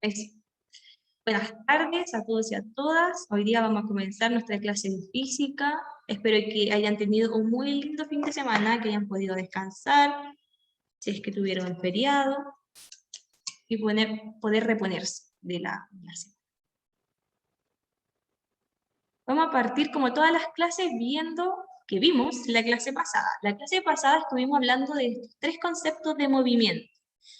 Eso. Buenas tardes a todos y a todas. Hoy día vamos a comenzar nuestra clase de física. Espero que hayan tenido un muy lindo fin de semana, que hayan podido descansar, si es que tuvieron el feriado, y poder reponerse de la clase. Vamos a partir, como todas las clases, viendo que vimos la clase pasada. La clase pasada estuvimos hablando de estos tres conceptos de movimiento.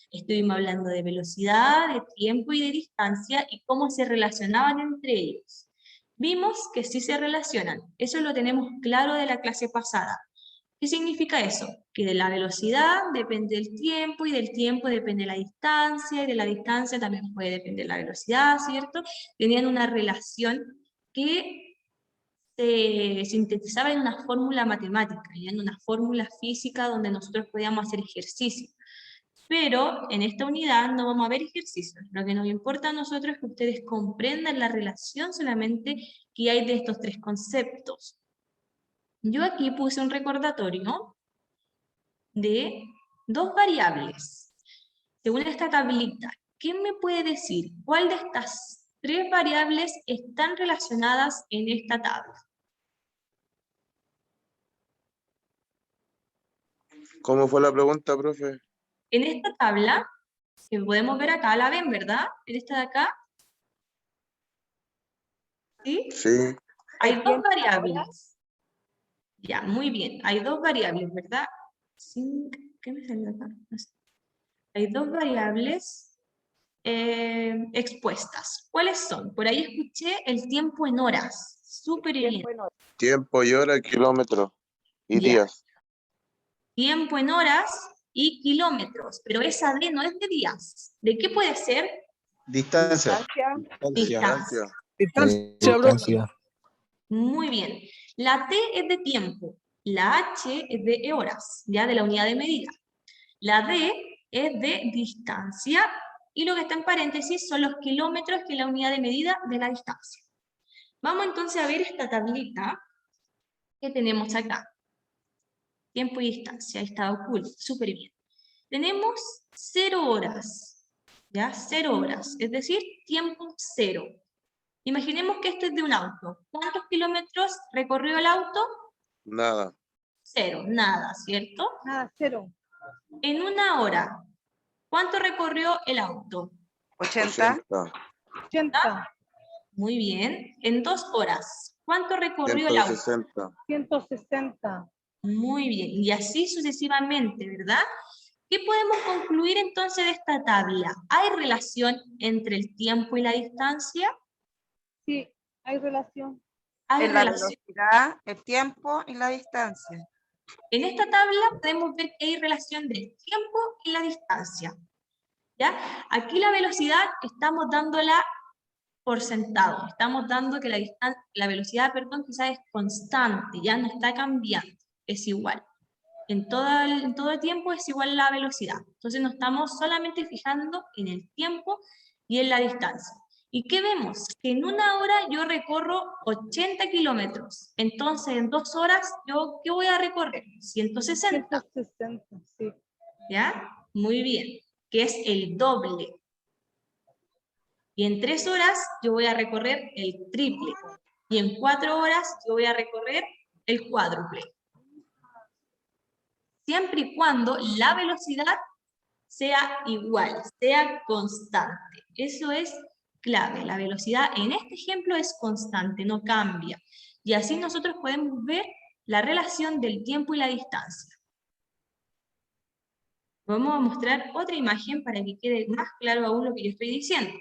Estuvimos hablando de velocidad, de tiempo y de distancia, y cómo se relacionaban entre ellos. Vimos que sí se relacionan. Eso lo tenemos claro de la clase pasada. ¿Qué significa eso? Que de la velocidad depende el tiempo, y del tiempo depende la distancia, y de la distancia también puede depender la velocidad, ¿cierto? Tenían una relación que se sintetizaba en una fórmula matemática, y en una fórmula física donde nosotros podíamos hacer ejercicio. Pero en esta unidad no vamos a ver ejercicios. Lo que nos importa a nosotros es que ustedes comprendan la relación solamente que hay de estos tres conceptos. Yo aquí puse un recordatorio de dos variables. Según esta tablita, ¿quién me puede decir cuál de estas tres variables están relacionadas en esta tabla? ¿Cómo fue la pregunta, profe? En esta tabla, que podemos ver acá, la ven, ¿verdad? En esta de acá. ¿Sí? Sí. Hay dos variables. Ya, muy bien. Hay dos variables, ¿verdad? ¿Qué me salió acá? No sé. Hay dos variables expuestas. ¿Cuáles son? Por ahí escuché el tiempo en horas. Súper bien. Tiempo y hora, kilómetros y Ya. días. Tiempo en horas y kilómetros. Pero esa D no es de días. ¿De qué puede ser? Distancia. Distancia. Distancia. Muy bien. La T es de tiempo. La H es de horas, ya de la unidad de medida. La D es de distancia, y lo que está en paréntesis son los kilómetros, que es la unidad de medida de la distancia. Vamos entonces a ver esta tablita que tenemos acá. Tiempo y distancia, ahí está oculto, súper bien. Tenemos 0 horas, ¿ya? 0 horas, es decir, tiempo 0. Imaginemos que esto es de un auto. ¿Cuántos kilómetros recorrió el auto? Nada. 0, nada, ¿cierto? Nada, 0. En una hora, ¿cuánto recorrió el auto? 80. 80. Muy bien. En 2 horas, ¿cuánto recorrió el auto? 160. 160. Muy bien. Y así sucesivamente, ¿verdad? ¿Qué podemos concluir entonces de esta tabla? ¿Hay relación entre el tiempo y la distancia? Sí, hay relación. Hay En la relación. velocidad, el tiempo y la distancia. En esta tabla podemos ver que hay relación del tiempo y la distancia. ¿Ya? Aquí la velocidad estamos dándola por sentado. Estamos dando que la velocidad, quizás es constante, ya no está cambiando, es igual. En todo el tiempo es igual la velocidad. Entonces nos estamos solamente fijando en el tiempo y en la distancia. ¿Y qué vemos? Que en una hora yo recorro 80 kilómetros. Entonces en 2 horas, ¿yo qué voy a recorrer? 160. 160, sí. ¿Ya? Muy bien. Que es el doble. Y en 3 horas yo voy a recorrer el triple. Y en 4 horas yo voy a recorrer el cuádruple. Siempre y cuando la velocidad sea igual, sea constante. Eso es clave. La velocidad en este ejemplo es constante, no cambia. Y así nosotros podemos ver la relación del tiempo y la distancia. Vamos a mostrar otra imagen para que quede más claro aún lo que yo estoy diciendo.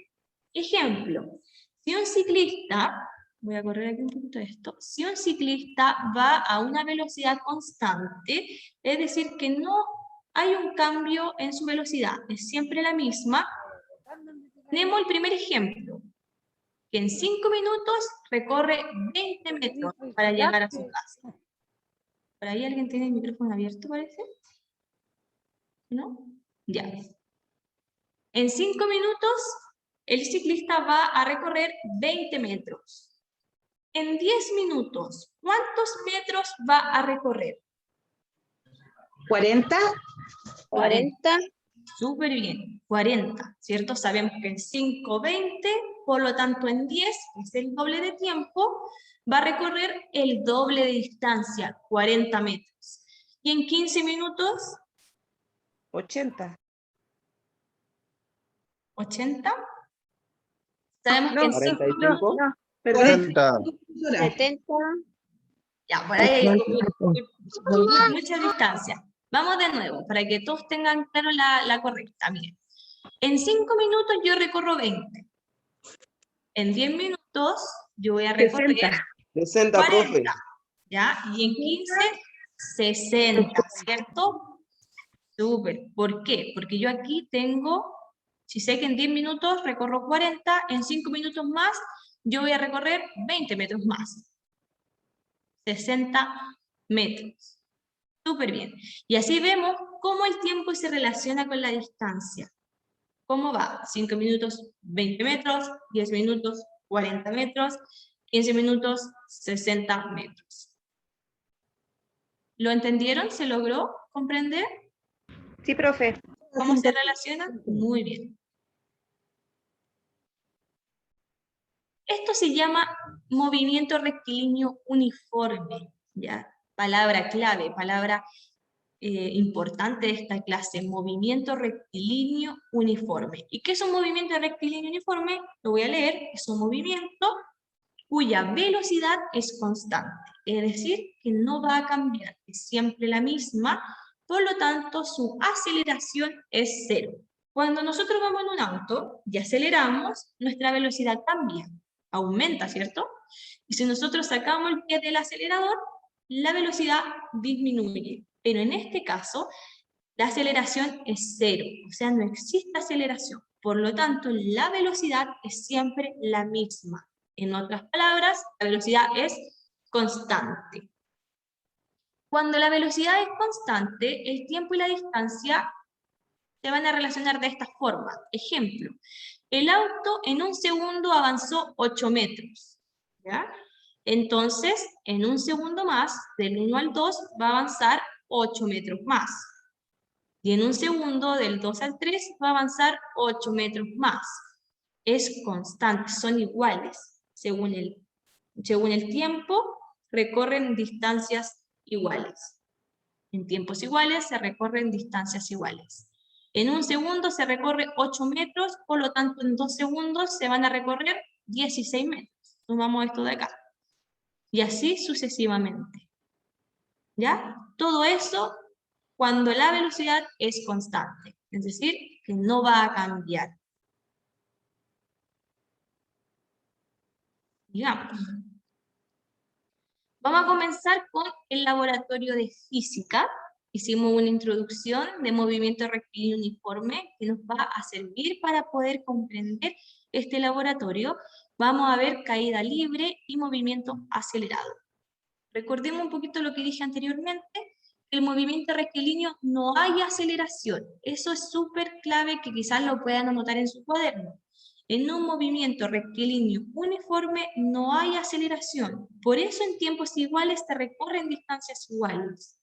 Ejemplo, si un ciclista, voy a correr aquí un poquito esto, si un ciclista va a una velocidad constante, es decir, que no hay un cambio en su velocidad, es siempre la misma. Tenemos el primer ejemplo, que en 5 minutos recorre 20 metros para llegar a su casa. ¿Por ahí alguien tiene el micrófono abierto, parece? ¿No? Ya. En 5 minutos, el ciclista va a recorrer 20 metros. En 10 minutos, ¿cuántos metros va a recorrer? 40. 40. Súper bien. 40, ¿cierto? Sabemos que en 5, 20, por lo tanto en 10, que es el doble de tiempo, va a recorrer el doble de distancia, 40 metros. Y en 15 minutos, 80. 80. Sabemos No, que en 5 minutos, No, perdón. 70. 70. ya, por ahí hay mucha distancia. Vamos de nuevo, para que todos tengan claro la correcta. Miren, en 5 minutos yo recorro 20. En 10 minutos yo voy a recorrer 60, 40, profe. ¿ya? Y en 15, 60, ¿cierto? Súper. ¿Por qué? Porque yo aquí tengo, si sé que en 10 minutos recorro 40, en 5 minutos más yo voy a recorrer 20 metros más. 60 metros. Súper bien. Y así vemos cómo el tiempo se relaciona con la distancia. ¿Cómo va? 5 minutos, 20 metros, 10 minutos, 40 metros, 15 minutos, 60 metros. ¿Lo entendieron? ¿Se logró comprender? Sí, profe. ¿Cómo se relacionan? Muy bien. Esto se llama movimiento rectilíneo uniforme, ¿ya? Palabra clave, palabra importante de esta clase, movimiento rectilíneo uniforme. ¿Y qué es un movimiento rectilíneo uniforme? Lo voy a leer, es un movimiento cuya velocidad es constante, es decir, que no va a cambiar, es siempre la misma, por lo tanto su aceleración es cero. Cuando nosotros vamos en un auto y aceleramos, nuestra velocidad cambia, aumenta, ¿cierto? Y si nosotros sacamos el pie del acelerador, la velocidad disminuye. Pero en este caso, la aceleración es cero, o sea, no existe aceleración. Por lo tanto, la velocidad es siempre la misma. En otras palabras, la velocidad es constante. Cuando la velocidad es constante, el tiempo y la distancia se van a relacionar de esta forma. Ejemplo, el auto en un segundo avanzó 8 metros, ¿ya? Entonces, en un segundo más, del 1 al 2, va a avanzar 8 metros más. Y en un segundo, del 2 al 3, va a avanzar 8 metros más. Es constante, son iguales. Según el tiempo, recorren distancias iguales. En tiempos iguales se recorren distancias iguales. En un segundo se recorre 8 metros, por lo tanto en 2 segundos se van a recorrer 16 metros. Tomamos esto de acá. Y así sucesivamente. ¿Ya? Todo eso cuando la velocidad es constante, es decir, que no va a cambiar. Digamos. Vamos a comenzar con el laboratorio de física. Hicimos una introducción de movimiento rectilíneo uniforme que nos va a servir para poder comprender este laboratorio. Vamos a ver caída libre y movimiento acelerado. Recordemos un poquito lo que dije anteriormente. El movimiento rectilíneo no hay aceleración. Eso es súper clave que quizás lo puedan anotar en su cuaderno. En un movimiento rectilíneo uniforme no hay aceleración. Por eso en tiempos iguales se recorren distancias iguales.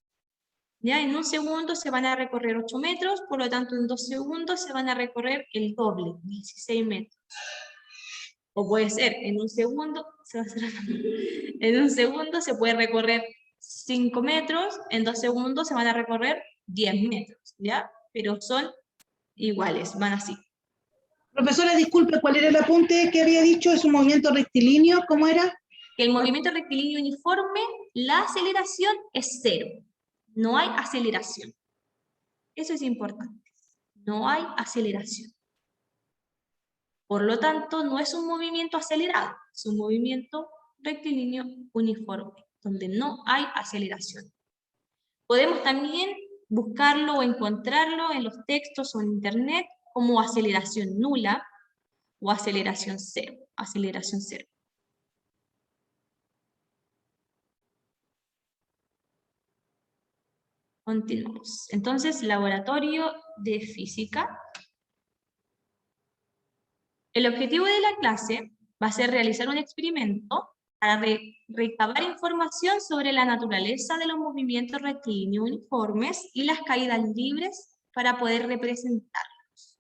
Ya en un segundo se van a recorrer 8 metros, por lo tanto en 2 segundos se van a recorrer el doble, 16 metros. O puede ser, en un segundo se puede recorrer 5 metros, en 2 segundos se van a recorrer 10 metros, ¿ya? Pero son iguales, van así. Profesora, disculpe, ¿cuál era el apunte que había dicho? ¿Es un movimiento rectilíneo? ¿Cómo era? Que el movimiento rectilíneo uniforme, la aceleración es cero. No hay aceleración. Eso es importante. No hay aceleración. Por lo tanto, no es un movimiento acelerado, es un movimiento rectilíneo uniforme, donde no hay aceleración. Podemos también buscarlo o encontrarlo en los textos o en internet como aceleración nula o aceleración cero. Aceleración cero. Continuamos. Entonces, laboratorio de física. El objetivo de la clase va a ser realizar un experimento para recabar información sobre la naturaleza de los movimientos rectilíneos uniformes y las caídas libres para poder representarlos.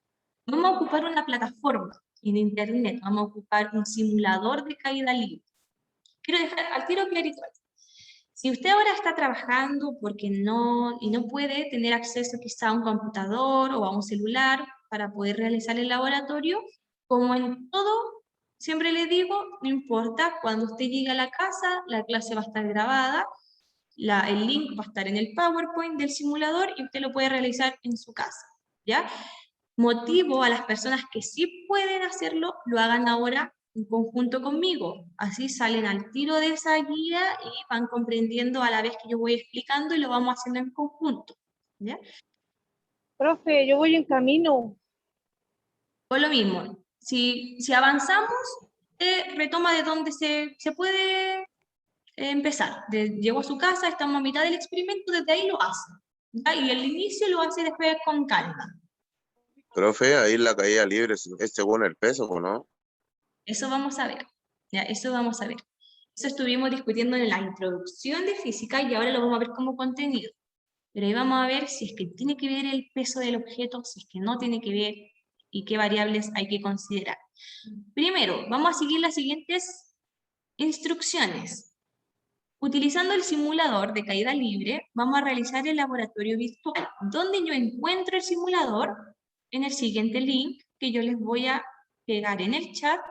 Vamos a ocupar una plataforma en internet, vamos a ocupar un simulador de caída libre. Quiero dejar al tiro clarito. Si usted ahora está trabajando porque no puede tener acceso quizá a un computador o a un celular para poder realizar el laboratorio, como en todo, siempre le digo, no importa, cuando usted llegue a la casa, la clase va a estar grabada, el link va a estar en el PowerPoint del simulador y usted lo puede realizar en su casa, ¿ya? Motivo a las personas que sí pueden hacerlo, lo hagan ahora en conjunto conmigo. Así salen al tiro de esa guía y van comprendiendo a la vez que yo voy explicando y lo vamos haciendo en conjunto, ¿ya? Profe, yo voy en camino. O lo mismo, si avanzamos, retoma de donde se puede empezar. Llegó a su casa, estamos a mitad del experimento, desde ahí lo hace, ¿ya? Y el inicio lo hace después con calma. Profe, ahí la caída libre es según el peso, ¿o no? Eso vamos a ver, ¿ya? Eso vamos a ver. Eso estuvimos discutiendo en la introducción de física y ahora lo vamos a ver como contenido. Pero ahí vamos a ver si es que tiene que ver el peso del objeto, si es que no tiene que ver y qué variables hay que considerar. Primero, vamos a seguir las siguientes instrucciones. Utilizando el simulador de caída libre, vamos a realizar el laboratorio virtual. ¿Dónde yo encuentro el simulador? En el siguiente link que yo les voy a pegar en el chat.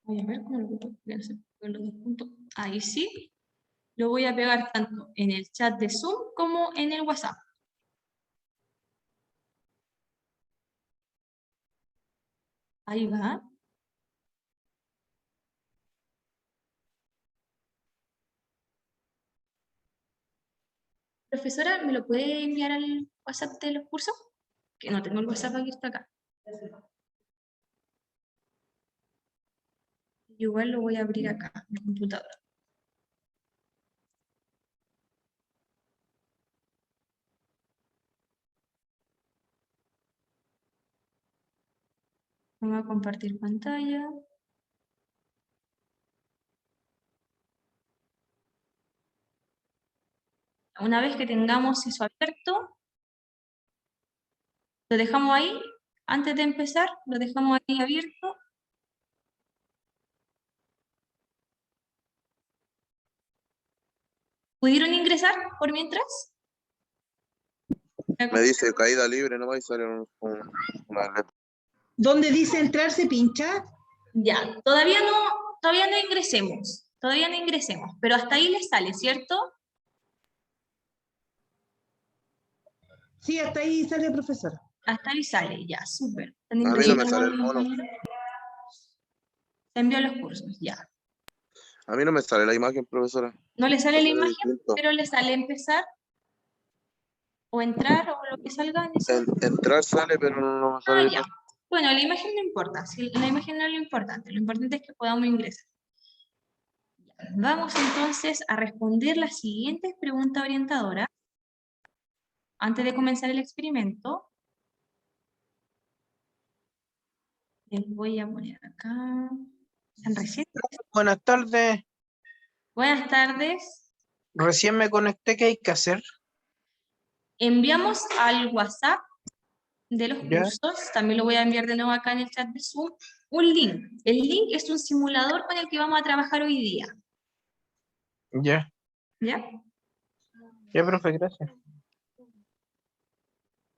Voy a ver cómo lo puedo pegar con los dos puntos. Ahí sí. Lo voy a pegar tanto en el chat de Zoom como en el WhatsApp. Ahí va. Profesora, ¿me lo puede enviar al WhatsApp de los cursos? Que no tengo el WhatsApp abierto acá. Igual lo voy a abrir acá, en el computador. Vamos a compartir pantalla. Una vez que tengamos eso abierto, lo dejamos ahí. Antes de empezar, lo dejamos ahí abierto. ¿Pudieron ingresar por mientras? Me dice caída libre, no va a salir una letra. ¿Dónde dice entrar se pincha? Ya, todavía no ingresemos. Todavía no ingresemos, pero hasta ahí les sale, ¿cierto? Sí, hasta ahí sale, profesor. Hasta ahí sale, ya, súper. A mí no me sale el mono. Se envió los cursos, ya. A mí no me sale la imagen, profesora. No le sale la Es imagen, distinto. pero le sale empezar o entrar o lo que salga en ese. Entrar sale, pero no me sale la Ya. imagen. Bueno, la imagen no importa, si la imagen no es lo importante es que podamos ingresar. Vamos entonces a responder las siguientes preguntas orientadoras antes de comenzar el experimento. Les voy a poner acá. ¿Están recién? Buenas tardes. Buenas tardes. Recién me conecté. ¿Qué hay que hacer? Enviamos al WhatsApp de los Ya. cursos, también lo voy a enviar de nuevo acá en el chat de Zoom, un link. El link es un simulador con el que vamos a trabajar hoy día. Ya. ¿Ya? Ya, profe, gracias.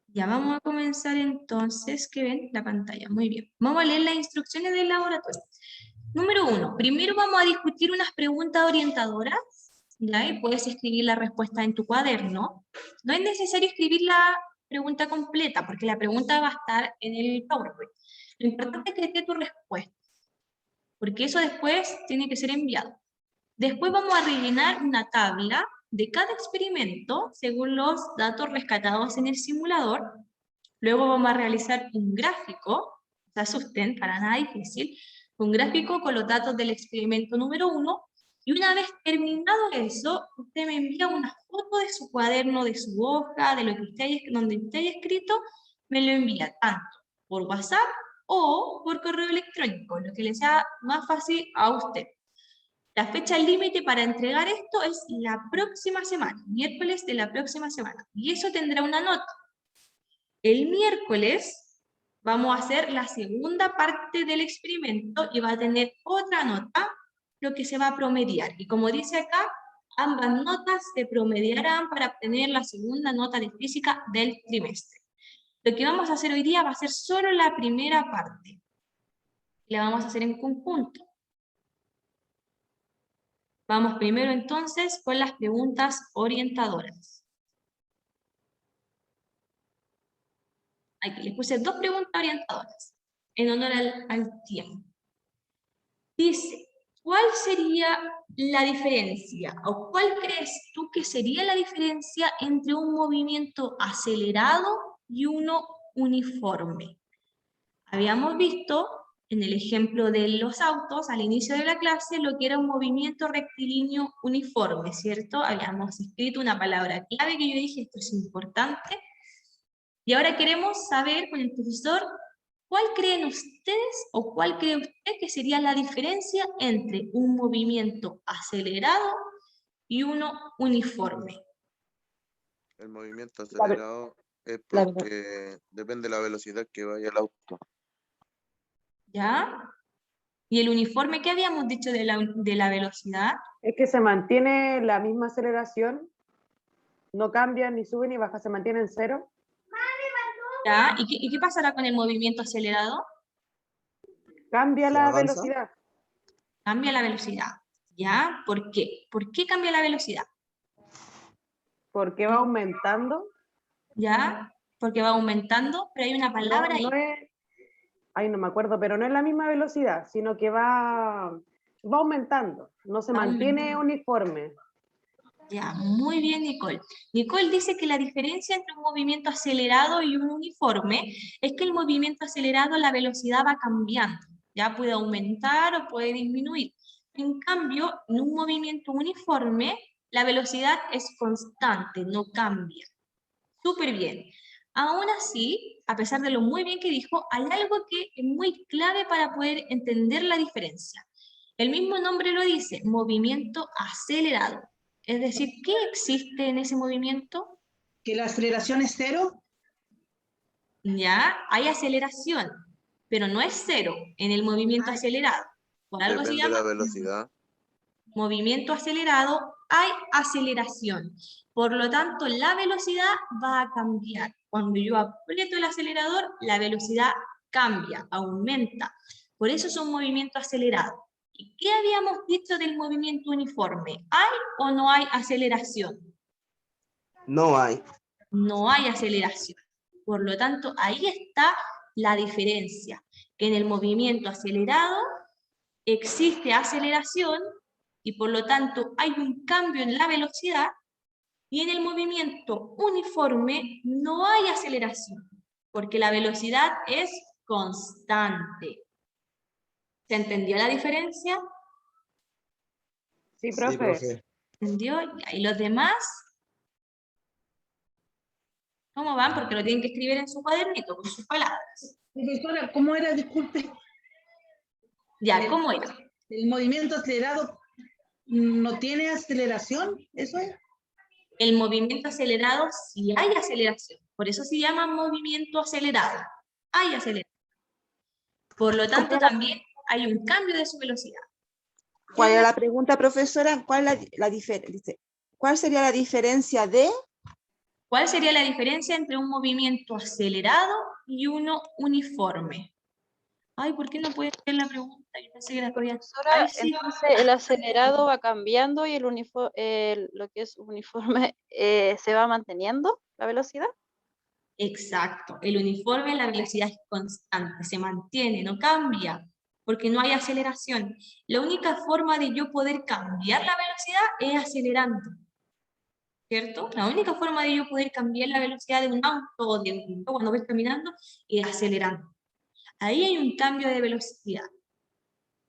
Ya vamos a comenzar entonces, que ven la pantalla, muy bien. Vamos a leer las instrucciones del laboratorio. Número 1, primero vamos a discutir unas preguntas orientadoras, ¿ya? Y puedes escribir la respuesta en tu cuaderno. No es necesario escribir la pregunta completa, porque la pregunta va a estar en el PowerPoint. Lo importante es que esté tu respuesta, porque eso después tiene que ser enviado. Después vamos a rellenar una tabla de cada experimento según los datos rescatados en el simulador. Luego vamos a realizar un gráfico, no se asusten, para nada difícil, un gráfico con los datos del experimento número 1, y una vez terminado eso, usted me envía una foto de su cuaderno, de su hoja, de lo que donde usted haya escrito, me lo envía tanto por WhatsApp o por correo electrónico, lo que le sea más fácil a usted. La fecha límite para entregar esto es la próxima semana, miércoles de la próxima semana. Y eso tendrá una nota. El miércoles vamos a hacer la segunda parte del experimento y va a tener otra nota, lo que se va a promediar. Y como dice acá, ambas notas se promediarán para obtener la segunda nota de física del trimestre. Lo que vamos a hacer hoy día va a ser solo la primera parte. La vamos a hacer en conjunto. Vamos primero entonces con las preguntas orientadoras. Aquí les puse 2 preguntas orientadoras, en honor al tiempo. Dice, ¿cuál sería la diferencia, o cuál crees tú que sería la diferencia entre un movimiento acelerado y uno uniforme? Habíamos visto en el ejemplo de los autos, al inicio de la clase, lo que era un movimiento rectilíneo uniforme, ¿cierto? Habíamos escrito una palabra clave que yo dije, esto es importante. Y ahora queremos saber con el profesor, ¿cuál creen ustedes o cuál cree usted que sería la diferencia entre un movimiento acelerado y uno uniforme? El movimiento acelerado es porque depende de la velocidad que vaya el auto. ¿Ya? ¿Y el uniforme qué habíamos dicho de la velocidad? Es que se mantiene la misma aceleración, no cambia, ni sube ni baja, se mantiene en cero. ¿Ya? ¿Y qué pasará con el movimiento acelerado? Cambia la velocidad. Cambia la velocidad. ¿Ya? ¿Por qué? ¿Por qué cambia la velocidad? Porque va aumentando. ¿Ya? Porque va aumentando, pero hay una palabra ahí. Ay, no me acuerdo, pero no es la misma velocidad, sino que va aumentando, no se mantiene uniforme. Ya, muy bien, Nicole. Nicole dice que la diferencia entre un movimiento acelerado y un uniforme es que el movimiento acelerado la velocidad va cambiando, ya puede aumentar o puede disminuir. En cambio, en un movimiento uniforme, la velocidad es constante, no cambia. Súper bien. Aún así, a pesar de lo muy bien que dijo, hay algo que es muy clave para poder entender la diferencia. El mismo nombre lo dice, movimiento acelerado. Es decir, ¿qué existe en ese movimiento? ¿Que la aceleración es cero? Ya, hay aceleración, pero no es cero en el movimiento acelerado. Por algo se Depende de llama la velocidad. movimiento acelerado, hay aceleración. Por lo tanto, la velocidad va a cambiar. Cuando yo aprieto el acelerador, la velocidad cambia, aumenta. Por eso es un movimiento acelerado. ¿Y qué habíamos dicho del movimiento uniforme? ¿Hay o no hay aceleración? No hay. No hay aceleración. Por lo tanto, ahí está la diferencia, que en el movimiento acelerado existe aceleración y por lo tanto hay un cambio en la velocidad, y en el movimiento uniforme no hay aceleración, porque la velocidad es constante. ¿Se entendió la diferencia? Sí, profe. ¿Entendió? ¿Y los demás? ¿Cómo van? Porque lo tienen que escribir en su cuadernito, con sus palabras. Profesora, ¿cómo era? Disculpe. Ya, ¿cómo era? ¿El movimiento acelerado no tiene aceleración? ¿Eso es? El movimiento acelerado sí hay aceleración, por eso se llama movimiento acelerado. Hay aceleración. Por lo tanto, también hay un cambio de su velocidad. ¿Cuál era la pregunta, profesora? ¿Cuál sería la diferencia de? ¿Cuál sería la diferencia entre un movimiento acelerado y uno uniforme? Ay, ¿por qué no puede hacer la pregunta? Yo pensé que la podía. Profesora, entonces el acelerado va cambiando y lo que es uniforme se va manteniendo la velocidad. Exacto. El uniforme, la velocidad es constante, se mantiene, no cambia, porque no hay aceleración. La única forma de yo poder cambiar la velocidad es acelerando. ¿Cierto? La única forma de yo poder cambiar la velocidad de un auto o de un auto cuando voy caminando es acelerando. Ahí hay un cambio de velocidad.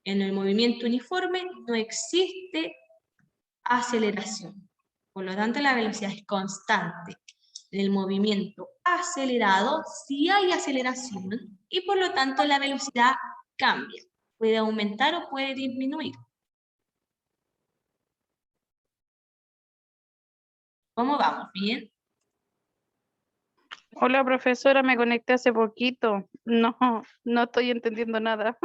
En el movimiento uniforme no existe aceleración. Por lo tanto, la velocidad es constante. En el movimiento acelerado sí hay aceleración y por lo tanto la velocidad cambia. Puede aumentar o puede disminuir. ¿Cómo vamos? ¿Bien? Hola, profesora, me conecté hace poquito. No estoy entendiendo nada.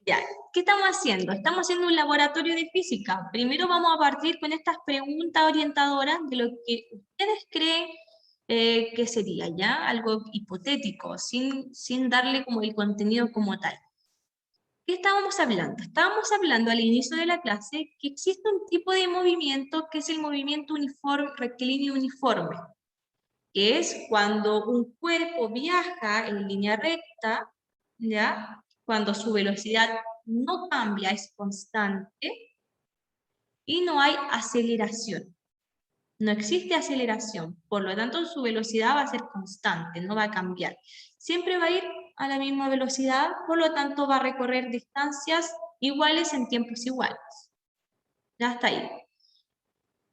Ya, ¿qué estamos haciendo? Estamos haciendo un laboratorio de física. Primero vamos a partir con estas preguntas orientadoras de lo que ustedes creen que sería, ¿ya? Algo hipotético, sin darle como el contenido como tal. ¿Qué estábamos hablando? Estábamos hablando al inicio de la clase que existe un tipo de movimiento que es el movimiento uniforme, rectilíneo uniforme, que es cuando un cuerpo viaja en línea recta, ¿ya? Cuando su velocidad no cambia, es constante, y no hay aceleración. No existe aceleración, por lo tanto su velocidad va a ser constante, no va a cambiar. Siempre va a ir a la misma velocidad, por lo tanto va a recorrer distancias iguales en tiempos iguales. Ya está ahí.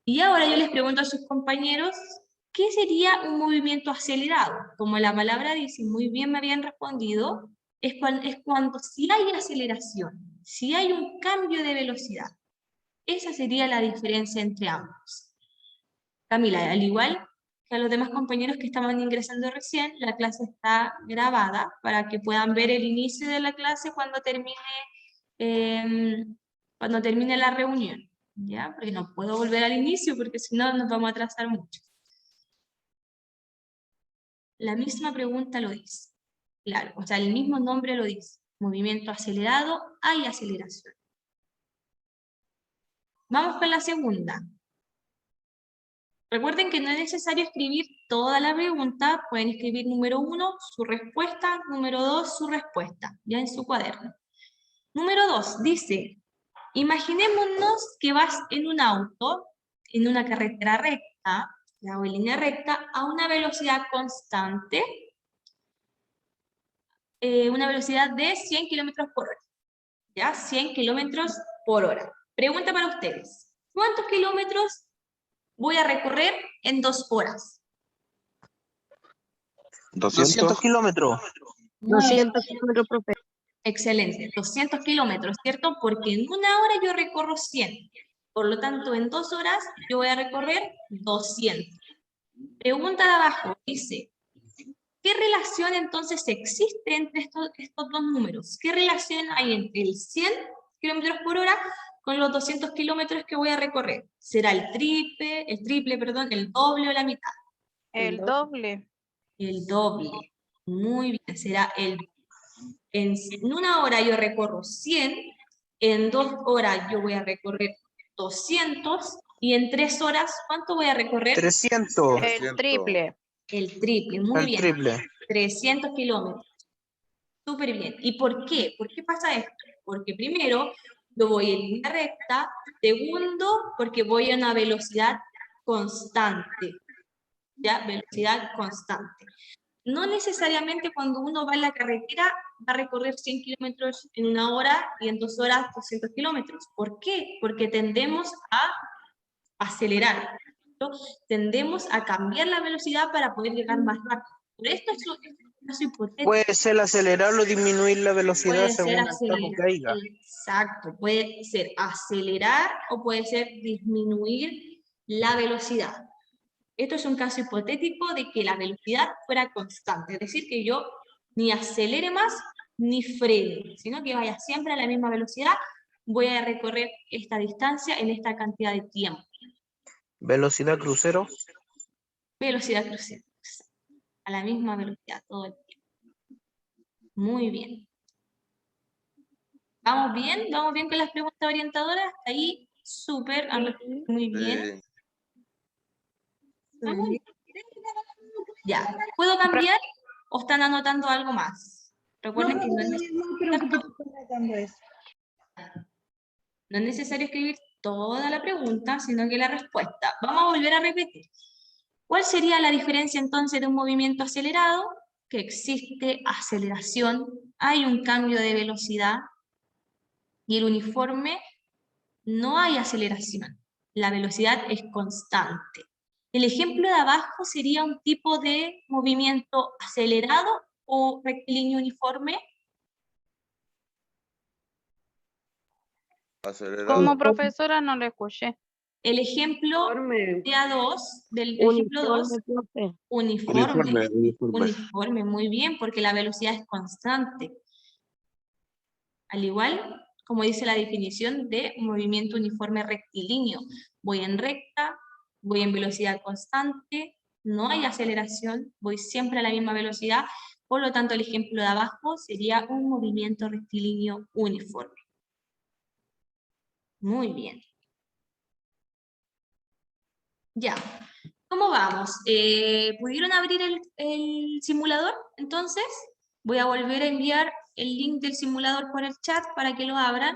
Y ahora yo les pregunto a sus compañeros, ¿qué sería un movimiento acelerado? Como la palabra dice, muy bien me habían respondido, es cuando si hay aceleración, si hay un cambio de velocidad. Esa sería la diferencia entre ambos. Camila, al igual que a los demás compañeros que estaban ingresando recién, la clase está grabada para que puedan ver el inicio de la clase cuando termine la reunión, ¿ya? Porque no puedo volver al inicio porque si no nos vamos a atrasar mucho. La misma pregunta lo dice, claro, o sea, el mismo nombre lo dice. Movimiento acelerado, hay aceleración. Vamos con la segunda. Recuerden que no es necesario escribir toda la pregunta, pueden escribir número 1, su respuesta, número 2, su respuesta, ya en su cuaderno. Número 2, dice, imaginémonos que vas en un auto, en una carretera recta, o en línea recta, a una velocidad constante, una velocidad de 100 kilómetros por hora, ¿ya? 100 kilómetros por hora. Pregunta para ustedes, ¿cuántos kilómetros voy a recorrer en 2 horas? 200 kilómetros. 200 kilómetros, profe. Excelente, 200 kilómetros, ¿cierto? Porque en una hora yo recorro 100. Por lo tanto, en 2 horas yo voy a recorrer 200. Pregunta de abajo, dice, ¿qué relación entonces existe entre estos dos números? ¿Qué relación hay entre el 100 kilómetros por hora con los 200 kilómetros que voy a recorrer? ¿Será el triple, el doble o la mitad? El doble. El doble. Muy bien, será el doble. En una hora yo recorro 100, en 2 horas yo voy a recorrer 200, y en 3 horas, ¿cuánto voy a recorrer? 300. El triple. El triple, muy El bien. triple. 300 kilómetros. Súper bien. ¿Y por qué? ¿Por qué pasa esto? Porque primero, yo voy en línea recta. Segundo, porque voy a una velocidad constante. ¿Ya? Velocidad constante. No necesariamente cuando uno va en la carretera va a recorrer 100 kilómetros en una hora y en 2 horas 200 kilómetros. ¿Por qué? Porque tendemos a acelerar, ¿no? Tendemos a cambiar la velocidad para poder llegar más rápido. Por esto es un caso hipotético. Puede ser acelerar o disminuir la velocidad Puede ser según el campo que haya. Exacto, puede ser acelerar o puede ser disminuir la velocidad. Esto es un caso hipotético de que la velocidad fuera constante, es decir, que yo ni acelere más ni frene, sino que vaya siempre a la misma velocidad, voy a recorrer esta distancia en esta cantidad de tiempo. Velocidad crucero. Velocidad crucero, a la misma velocidad todo el tiempo. Muy bien. ¿Vamos bien? ¿Vamos bien con las preguntas orientadoras? Ahí, súper, muy bien. Sí. Ya, ¿puedo cambiar o están anotando algo más? Recuerden que no es necesario escribir toda la pregunta, sino que la respuesta. Vamos a volver a repetir. ¿Cuál sería la diferencia entonces de un movimiento acelerado? Que existe aceleración, hay un cambio de velocidad, y el uniforme no hay aceleración. La velocidad es constante. El ejemplo de abajo sería un tipo de movimiento acelerado o rectilíneo uniforme. Acelerado. Como profesora no lo escuché. El ejemplo Uniforme. de A2, del ejemplo 2, uniforme. Uniforme, muy bien, porque la velocidad es constante. Al igual, como dice la definición de movimiento uniforme rectilíneo. Voy en recta, voy en velocidad constante, no hay aceleración, voy siempre a la misma velocidad, por lo tanto el ejemplo de abajo sería un movimiento rectilíneo uniforme. Muy bien. Ya. ¿Cómo vamos? ¿Pudieron abrir el simulador? Entonces, voy a volver a enviar el link del simulador por el chat para que lo abran.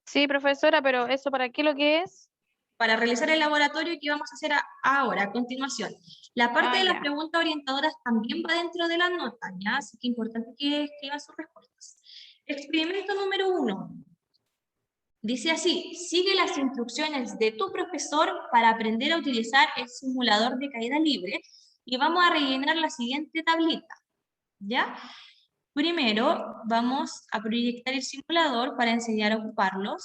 Sí, profesora, pero ¿eso para qué lo que es? Para realizar el laboratorio que vamos a hacer ahora, a continuación. La parte de las Ya. preguntas orientadoras también va dentro de la nota, ¿ya? Así que es importante que escriban sus respuestas. Experimento número 1. Dice así: sigue las instrucciones de tu profesor para aprender a utilizar el simulador de caída libre y vamos a rellenar la siguiente tablita, ¿ya? Primero vamos a proyectar el simulador para enseñar a ocuparlo.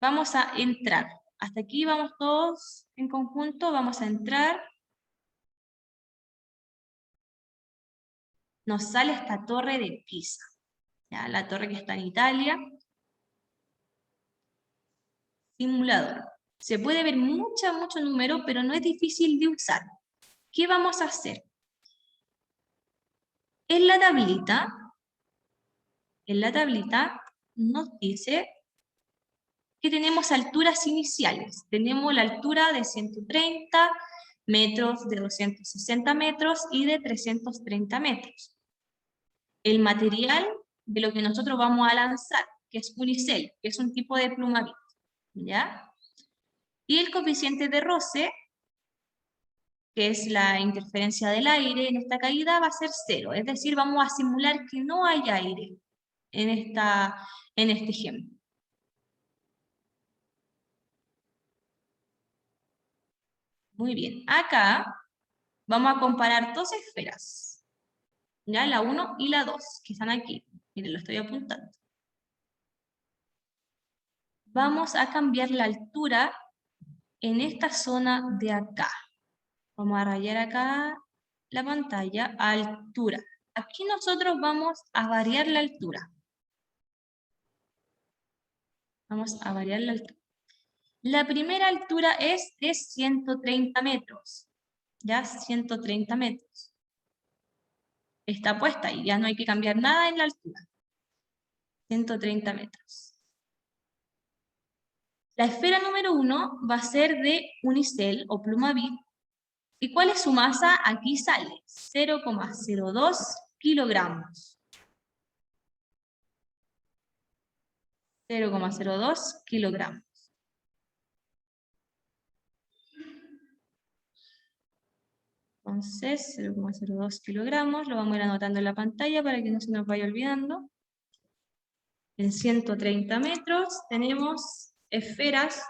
Vamos a entrar. Hasta aquí vamos todos en conjunto, vamos a entrar. Nos sale esta torre de Pisa, ¿ya? La torre que está en Italia. Simulador. Se puede ver mucho número, pero no es difícil de usar. ¿Qué vamos a hacer? En la tablita nos dice que tenemos alturas iniciales. Tenemos la altura de 130 metros, de 260 metros y de 330 metros. El material de lo que nosotros vamos a lanzar, que es unicel, que es un tipo de plumavit, ¿ya? Y el coeficiente de roce, que es la interferencia del aire en esta caída, va a ser 0. Es decir, vamos a simular que no hay aire en este ejemplo. Muy bien. Acá vamos a comparar dos esferas, ¿ya? La 1 y la 2, que están aquí. Miren, lo estoy apuntando. Vamos a cambiar la altura en esta zona de acá. Vamos a rayar acá la pantalla a altura. Aquí nosotros vamos a variar la altura. Vamos a variar la altura. La primera altura es de 130 metros. ¿Ya? 130 metros. Está puesta y ya no hay que cambiar nada en la altura. 130 metros. La esfera número 1 va a ser de unicel o plumavit. ¿Y cuál es su masa? Aquí sale 0,02 kilogramos. 0,02 kilogramos. Entonces, 0,02 kilogramos, lo vamos a ir anotando en la pantalla para que no se nos vaya olvidando. En 130 metros tenemos esferas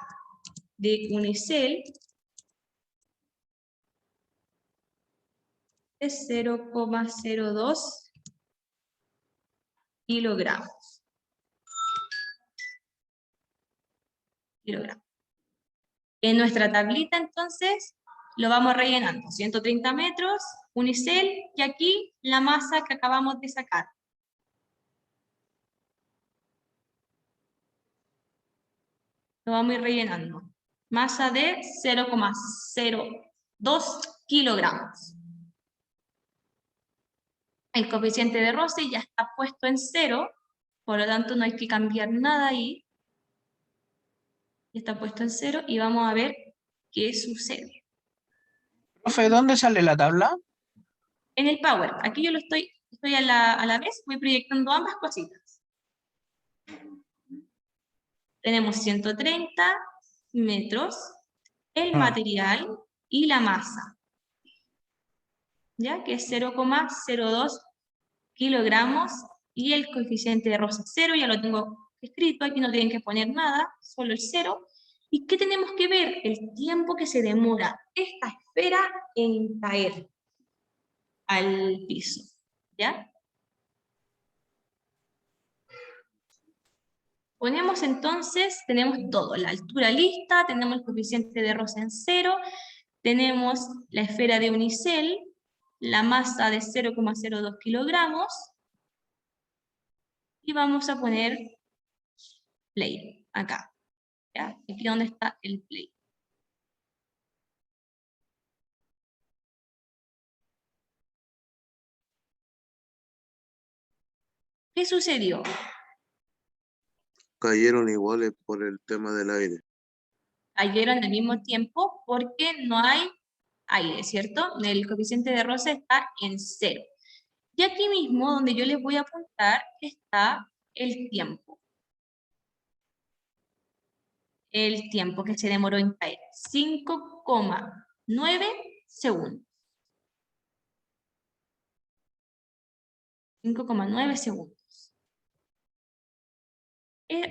de unicel de 0,02 kilogramos. En nuestra tablita, entonces, lo vamos rellenando. 130 metros, unicel, y aquí la masa que acabamos de sacar. Lo vamos a ir rellenando. Masa de 0,02 kilogramos. El coeficiente de roce ya está puesto en 0, por lo tanto no hay que cambiar nada ahí. Está puesto en 0 y vamos a ver qué sucede. Profe, ¿dónde sale la tabla? En el Power, aquí yo lo estoy a la vez, voy proyectando ambas cositas. Tenemos 130 metros, el material y la masa, ¿ya? Que es 0,02 kilogramos y el coeficiente de roce 0, ya lo tengo escrito, aquí no tienen que poner nada, solo el 0. ¿Y qué tenemos que ver? El tiempo que se demora esta esfera en caer al piso, ¿ya? Ponemos entonces, tenemos todo, la altura lista, tenemos el coeficiente de roce en 0, tenemos la esfera de unicel, la masa de 0,02 kilogramos, y vamos a poner play, acá. ¿Ya? Aquí donde está el play. ¿Qué sucedió? Cayeron iguales por el tema del aire. Cayeron al mismo tiempo porque no hay aire, ¿cierto? El coeficiente de roce está en 0. Y aquí mismo, donde yo les voy a apuntar, está el tiempo. El tiempo que se demoró en caer. 5,9 segundos. 5,9 segundos.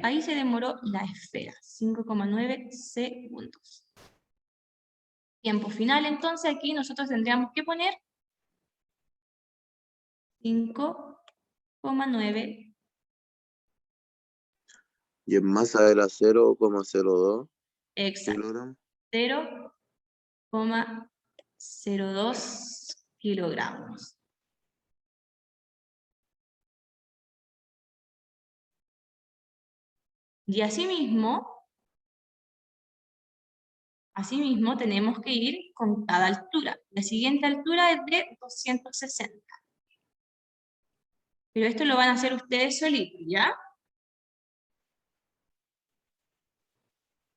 Ahí se demoró la esfera. 5,9 segundos. Tiempo final, entonces aquí nosotros tendríamos que poner 5,9. Y en masa era 0,02 Exacto. kilogramos. 0,02 kilogramos. Y asimismo tenemos que ir con cada altura. La siguiente altura es de 260. Pero esto lo van a hacer ustedes solitos, ¿ya?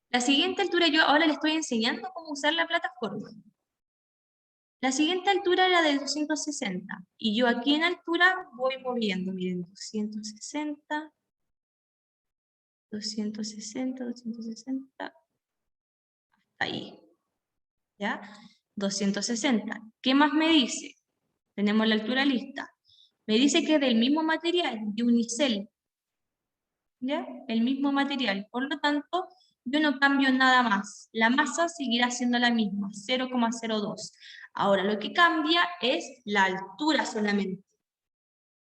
La siguiente altura, yo ahora les estoy enseñando cómo usar la plataforma. La siguiente altura era de 260. Y yo aquí en altura voy moviendo, miren, 260, 260, 260, hasta ahí. ¿Ya? 260. ¿Qué más me dice? Tenemos la altura lista. Me dice que es del mismo material, de unicel. ¿Ya? El mismo material. Por lo tanto, yo no cambio nada más. La masa seguirá siendo la misma, 0,02. Ahora, lo que cambia es la altura solamente.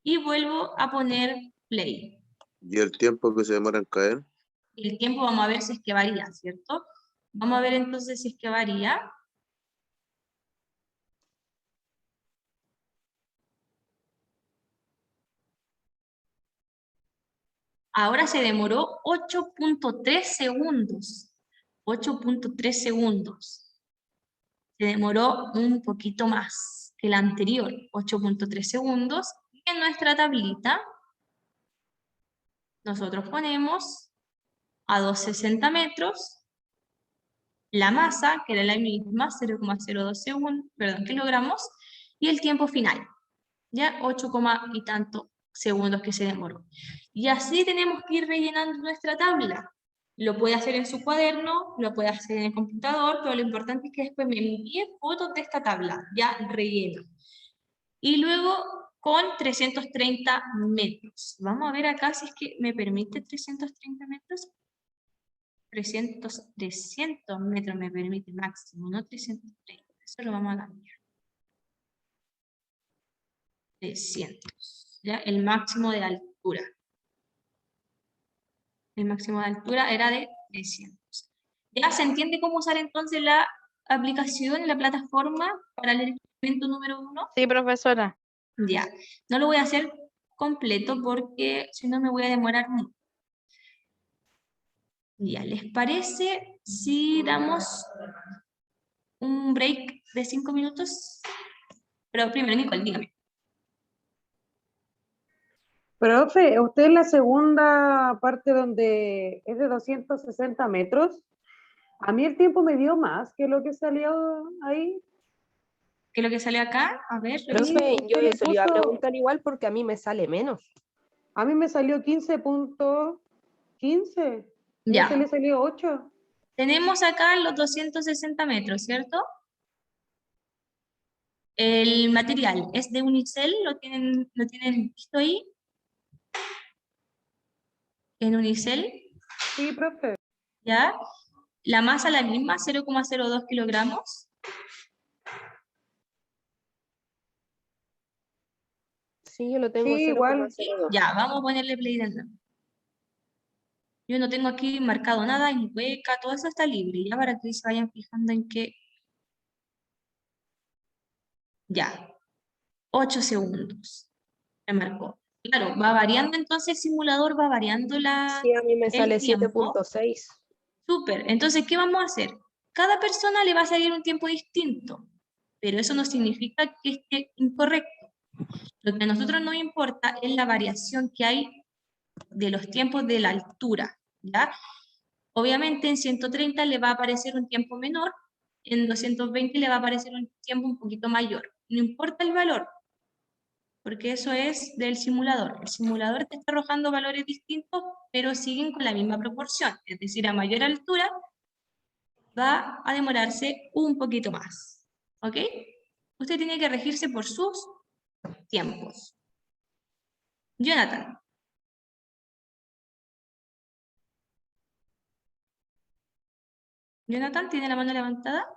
Y vuelvo a poner play. ¿Y el tiempo que se demora en caer? El tiempo vamos a ver si es que varía, ¿cierto? Vamos a ver entonces si es que varía. Ahora se demoró 8,3 segundos. 8,3 segundos. Se demoró un poquito más que el anterior, 8,3 segundos. Y en nuestra tablita, nosotros ponemos a 260 metros, la masa, que era la misma, 0,02 kilogramos, y el tiempo final, ya 8, y tanto segundos que se demoró. Y así tenemos que ir rellenando nuestra tabla. Lo puede hacer en su cuaderno, lo puede hacer en el computador, pero lo importante es que después me envíe fotos de esta tabla, ya rellena. Y luego con 330 metros. Vamos a ver acá si es que me permite 330 metros. 300 metros me permite máximo, no 330. Eso lo vamos a cambiar. 300. ¿Ya? El máximo de altura. El máximo de altura era de 300. ¿Ya se entiende cómo usar entonces la aplicación, la plataforma para el experimento número 1? Sí, profesora. Ya. No lo voy a hacer completo porque si no me voy a demorar mucho. Ya, ¿les parece si damos un break de 5 minutos? Pero primero, Nicole, dígame. Profe, usted en la segunda parte donde es de 260 metros, a mí el tiempo me dio más que lo que salió ahí. ¿Qué es lo que sale acá? A ver. Profe, yo usted le eso le iba a puso- preguntar igual porque a mí me sale menos. A mí me salió 15.15. ¿Y a Ya. usted le salió 8? Tenemos acá los 260 metros, ¿cierto? El material es de unicel, ¿lo tienen visto ahí? En unicel, Sí, profe. ¿ya? La masa la misma, 0,02 kilogramos. Sí, yo lo tengo Sí, igual. 0,02. Ya, vamos a ponerle play de nuevo. Yo no tengo aquí marcado nada en hueca, todo eso está libre, ya para que se vayan fijando en que... Ya, 8 segundos. Me marcó. Claro, va variando entonces el simulador, va variando Sí, a mí me el sale tiempo. 7.6. Súper. Entonces, ¿qué vamos a hacer? Cada persona le va a salir un tiempo distinto, pero eso no significa que esté incorrecto. Lo que a nosotros nos importa es la variación que hay de los tiempos de la altura, ¿ya? Obviamente en 130 le va a aparecer un tiempo menor, en 220 le va a aparecer un tiempo un poquito mayor. No importa el valor, porque eso es del simulador. El simulador te está arrojando valores distintos, pero siguen con la misma proporción. Es decir, a mayor altura va a demorarse un poquito más. ¿Ok? Usted tiene que regirse por sus tiempos. Jonathan. Jonathan, ¿tiene la mano levantada?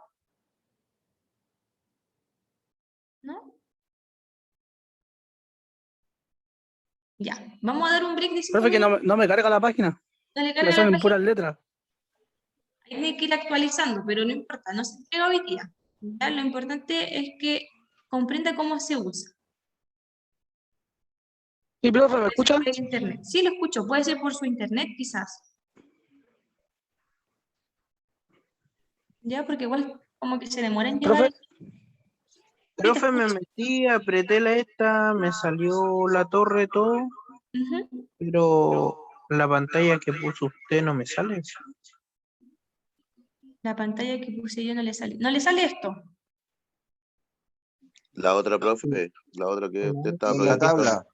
¿No? Ya, vamos a dar un break de 5 Profe, que minutos. no me carga la página. No le Me carga la salen página. puras letras. Tiene que ir actualizando, pero no importa, no se entrega hoy día. ¿Ya? Lo importante es que comprenda cómo se usa. Sí, profe, ¿me Puede ser escucha? por el internet. Sí, lo escucho. Puede ser por su internet, quizás. Ya, porque igual como que se demora en llegar. Profe, profe, me metí, apreté la esta, me salió la torre, todo, Ujú. pero la pantalla que puso usted no me sale. La pantalla que puse yo no le sale. ¿No le sale esto? La otra, profe, la otra que usted estaba En la proyectando. tabla.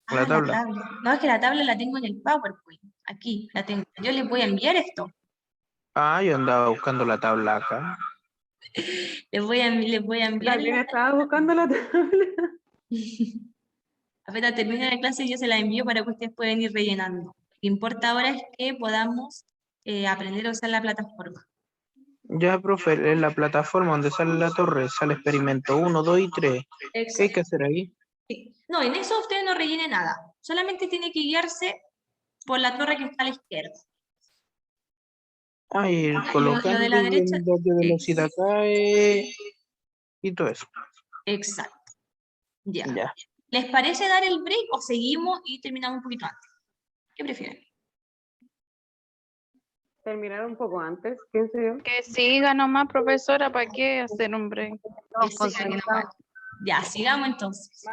Ah, La tabla. No, es que la tabla la tengo en el PowerPoint. Aquí la tengo. Yo les voy a enviar esto. Ah, yo andaba buscando la tabla acá. Les voy a enviar También la... estaba buscando la tabla. Apenas termine la clase yo se la envío para que ustedes puedan ir rellenando. Lo que importa ahora es que podamos aprender a usar la plataforma. Ya, profe, en la plataforma donde sale la torre, sale experimento 1, 2 y 3. ¿Qué hay Exacto. que hacer ahí? Sí. No, en eso usted no rellene nada. Solamente tiene que guiarse por la torre que está a la izquierda. Ah, ir Ah, y lo colocando de la y derecha. viendo qué velocidad cae y todo eso. Exacto. Ya. Ya. ¿Les parece dar el break o seguimos y terminamos un poquito antes? ¿Qué prefieren? Terminar un poco antes, pienso yo. Que siga nomás, profesora, ¿para qué hacer un break? Que siga nomás. Ya, sigamos entonces.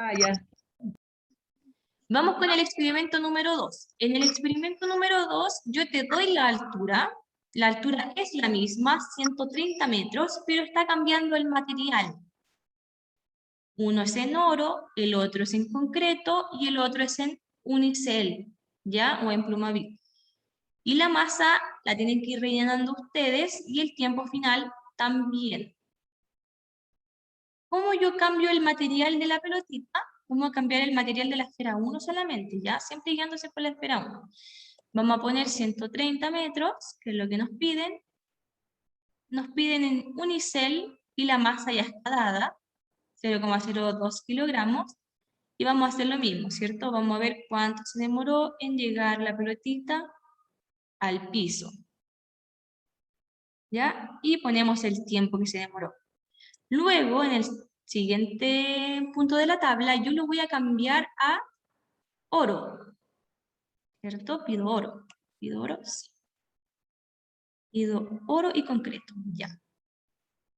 Vamos con el experimento número 2. En el experimento número 2, yo te doy la altura. La altura es la misma, 130 metros, pero está cambiando el material. Uno es en oro, el otro es en concreto y el otro es en unicel, ¿ya? O en plumavit. Y la masa la tienen que ir rellenando ustedes y el tiempo final también. ¿Cómo yo cambio el material de la pelotita? ¿Cómo cambiar el material de la esfera 1 solamente? ¿Ya? Siempre guiándose por la esfera 1. Vamos a poner 130 metros, que es lo que nos piden. Nos piden en unicel y la masa ya está dada, 0,02 kilogramos. Y vamos a hacer lo mismo, ¿cierto? Vamos a ver cuánto se demoró en llegar la pelotita al piso. ¿Ya? Y ponemos el tiempo que se demoró. Luego, en el siguiente punto de la tabla, yo lo voy a cambiar a oro. ¿Cierto? Pido oro. ¿Pido oro? Sí. Pido oro y concreto. Ya.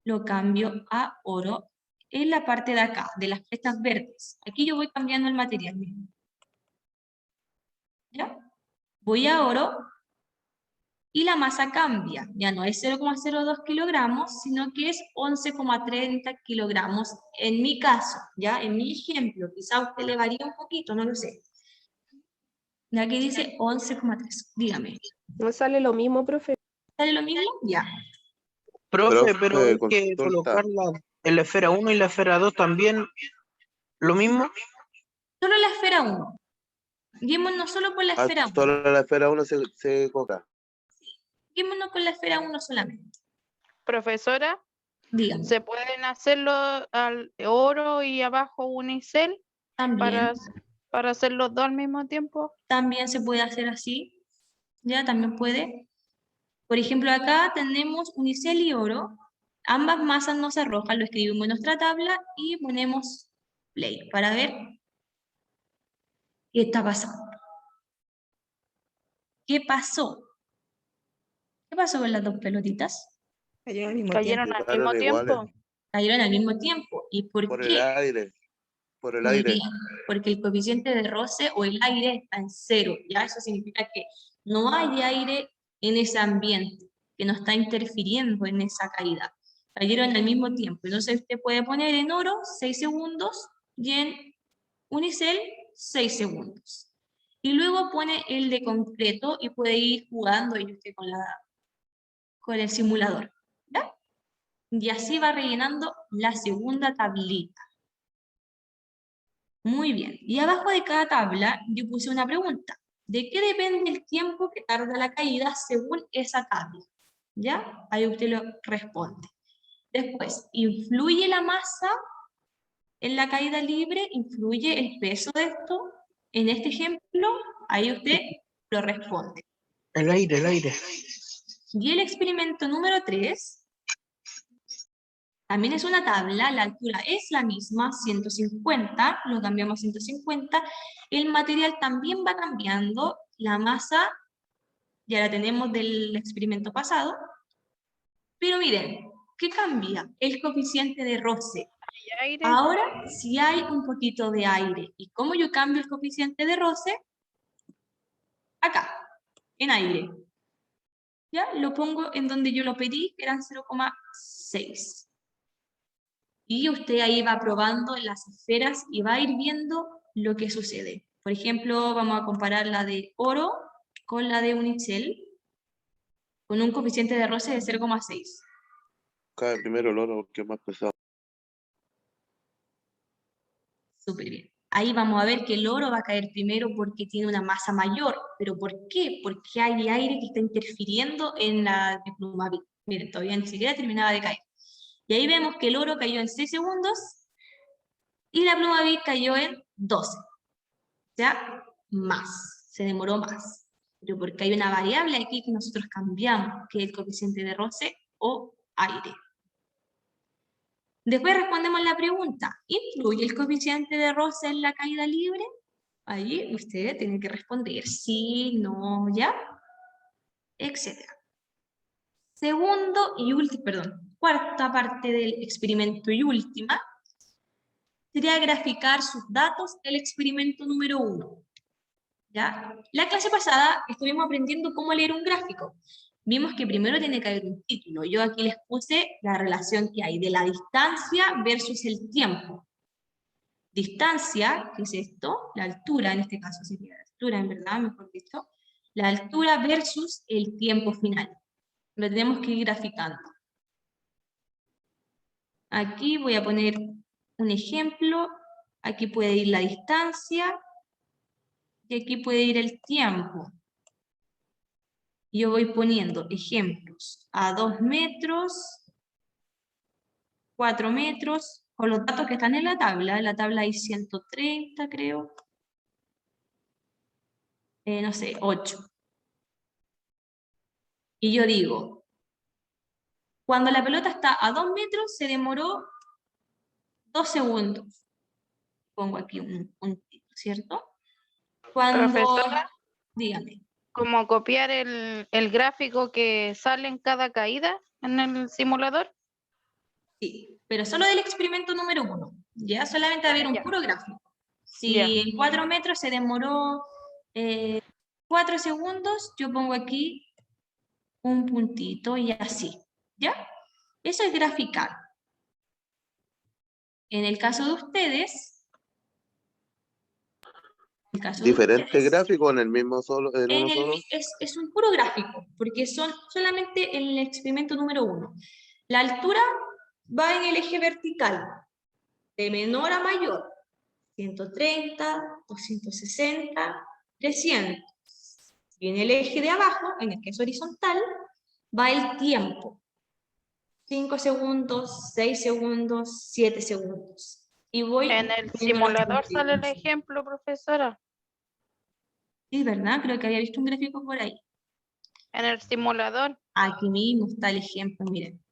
Lo cambio a oro en la parte de acá, de las flechas verdes. Aquí yo voy cambiando el material mismo. ¿Ya? Voy a oro y la masa cambia. Ya no es 0,02 kilogramos, sino que es 11,30 kilogramos en mi caso, ¿ya? En mi ejemplo. Quizá a usted le varía un poquito, no lo sé. Ya que dice 11,3. Dígame. ¿No sale lo mismo, profe? ¿Sale lo mismo? Ya. Profe, pero hay que consulta. colocarla en la esfera 1 y la esfera 2 también lo mismo. Solo la esfera 1. Guiémonos solo por la esfera 1. Solo la esfera 1 se coloca. Guiémonos con la esfera 1 solamente. Profesora, Dígame. ¿se pueden hacerlo al oro y abajo unicel También, para hacer los dos al mismo tiempo? también se puede hacer así. Ya también puede. Por ejemplo, acá tenemos unicel y oro. Ambas masas nos arrojan, lo escribimos en nuestra tabla y ponemos play para ver qué está pasando. ¿Qué pasó? ¿Qué pasó con las dos pelotitas? Cayeron al mismo Cayeron tiempo. al Quedaron mismo iguales. tiempo. Cayeron al mismo tiempo. ¿Y por Por el qué? aire. Por el Muy aire. bien, porque el coeficiente de roce o el aire está en 0. Ya eso significa que no hay aire en ese ambiente, que no está interfiriendo en esa caída. Cayeron al mismo tiempo. Entonces usted puede poner en oro 6 segundos y en unicel 6 segundos. Y luego pone el de concreto y puede ir jugando ahí usted con el simulador. ¿Ya? Y así va rellenando la segunda tablita. Muy bien. Y abajo de cada tabla yo puse una pregunta. ¿De qué depende el tiempo que tarda la caída según esa tabla? ¿Ya? Ahí usted lo responde. Después, ¿influye la masa en la caída libre? ¿Influye el peso de esto? En este ejemplo, ahí usted lo responde. El aire, el aire. Y el experimento número 3 también es una tabla, la altura es la misma, 150, lo cambiamos a 150, el material también va cambiando, la masa ya la tenemos del experimento pasado, pero miren, ¿qué cambia? El coeficiente de roce. ¿Hay aire? Ahora sí hay un poquito de aire. ¿Y cómo yo cambio el coeficiente de roce? Acá, en aire. ¿Ya? Lo pongo en donde yo lo pedí, que eran 0,6. Y usted ahí va probando en las esferas y va a ir viendo lo que sucede. Por ejemplo, vamos a comparar la de oro con la de unicel, con un coeficiente de roce de 0,6. Cae primero el oro porque es más pesado. Súper bien. Ahí vamos a ver que el oro va a caer primero porque tiene una masa mayor. ¿Pero por qué? Porque hay aire que está interfiriendo en la de Plumavit. Miren, todavía ni siquiera terminaba de caer. Y ahí vemos que el oro cayó en 6 segundos y la Plumavit cayó en 12. O sea, más, se demoró más. Pero porque hay una variable aquí que nosotros cambiamos, que es el coeficiente de roce o aire. Después respondemos la pregunta, ¿influye el coeficiente de roce en la caída libre? Ahí usted tiene que responder sí, no, ya, etc. Segundo y último, perdón, cuarta parte del experimento y última, sería graficar sus datos del experimento número 1. ¿Ya? La clase pasada estuvimos aprendiendo cómo leer un gráfico. Vimos que primero tiene que haber un título. Yo aquí les puse la relación que hay de la distancia versus el tiempo. Distancia, ¿qué es esto? La altura, en este caso sería la altura, en verdad, mejor dicho. La altura versus el tiempo final. Lo tenemos que ir graficando. Aquí voy a poner un ejemplo. Aquí puede ir la distancia. Y aquí puede ir el tiempo. Yo voy poniendo ejemplos a 2 metros, 4 metros, con los datos que están en la tabla hay 130 creo, no sé, 8. Y yo digo, cuando la pelota está a 2 metros se demoró 2 segundos. Pongo aquí un puntito, ¿cierto? Cuando, Profesora, dígame. ¿cómo copiar el gráfico que sale en cada caída en el simulador? Sí, pero solo del experimento número 1. Ya solamente va a haber un Ya. puro gráfico. Si Ya. en 4 metros se demoró 4 segundos, yo pongo aquí un puntito y así. ¿Ya? Eso es graficar. En el caso de ustedes... ¿Diferente gráfico en el mismo solo, en uno solo? Es un puro gráfico, porque son solamente el experimento número 1. La altura va en el eje vertical, de menor a mayor, 130, 260, 300. Y en el eje de abajo, en el que es horizontal, va el tiempo. 5 segundos, 6 segundos, 7 segundos. Y voy En el simulador sale el ejemplo, profesora. Sí, ¿verdad? Creo que había visto un gráfico por ahí. En el simulador. Aquí mismo está el ejemplo, miren.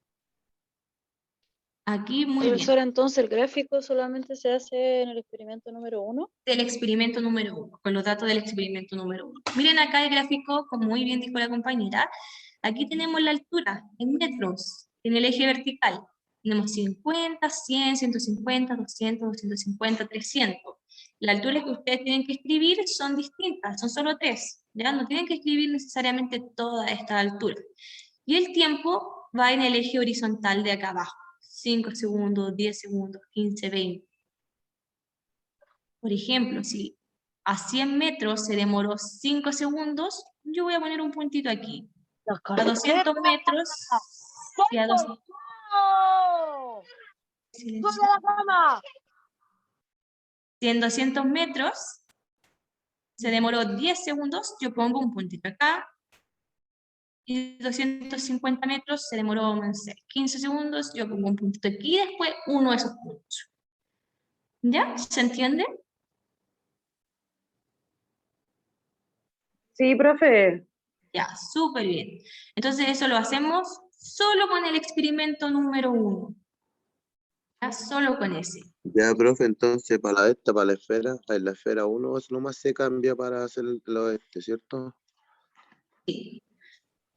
Aquí muy bien. Profesora, entonces el gráfico solamente se hace en el experimento número 1. Del experimento número 1, con los datos del experimento número 1. Miren acá el gráfico, como muy bien dijo la compañera, aquí tenemos la altura en metros, en el eje vertical. Tenemos 50, 100, 150, 200, 250, 300. Las alturas que ustedes tienen que escribir son distintas, son solo 3, ¿ya? No tienen que escribir necesariamente toda esta altura. Y el tiempo va en el eje horizontal de acá abajo. 5 segundos, 10 segundos, 15, 20. Por ejemplo, si a 100 metros se demoró 5 segundos, yo voy a poner un puntito aquí. A 200 metros, y a 200... Si en 200 metros se demoró 10 segundos, yo pongo un puntito acá. Y 250 metros se demoró, no sé, 15 segundos, yo pongo un puntito aquí y después uno de esos puntos. ¿Ya? ¿Se entiende? Sí, profe. Ya, súper bien. Entonces eso lo hacemos solo con el experimento número 1. Ya, solo con ese. Ya, profe, entonces para la esfera, en la esfera 1 nomás se cambia para hacer lo ¿cierto? Sí.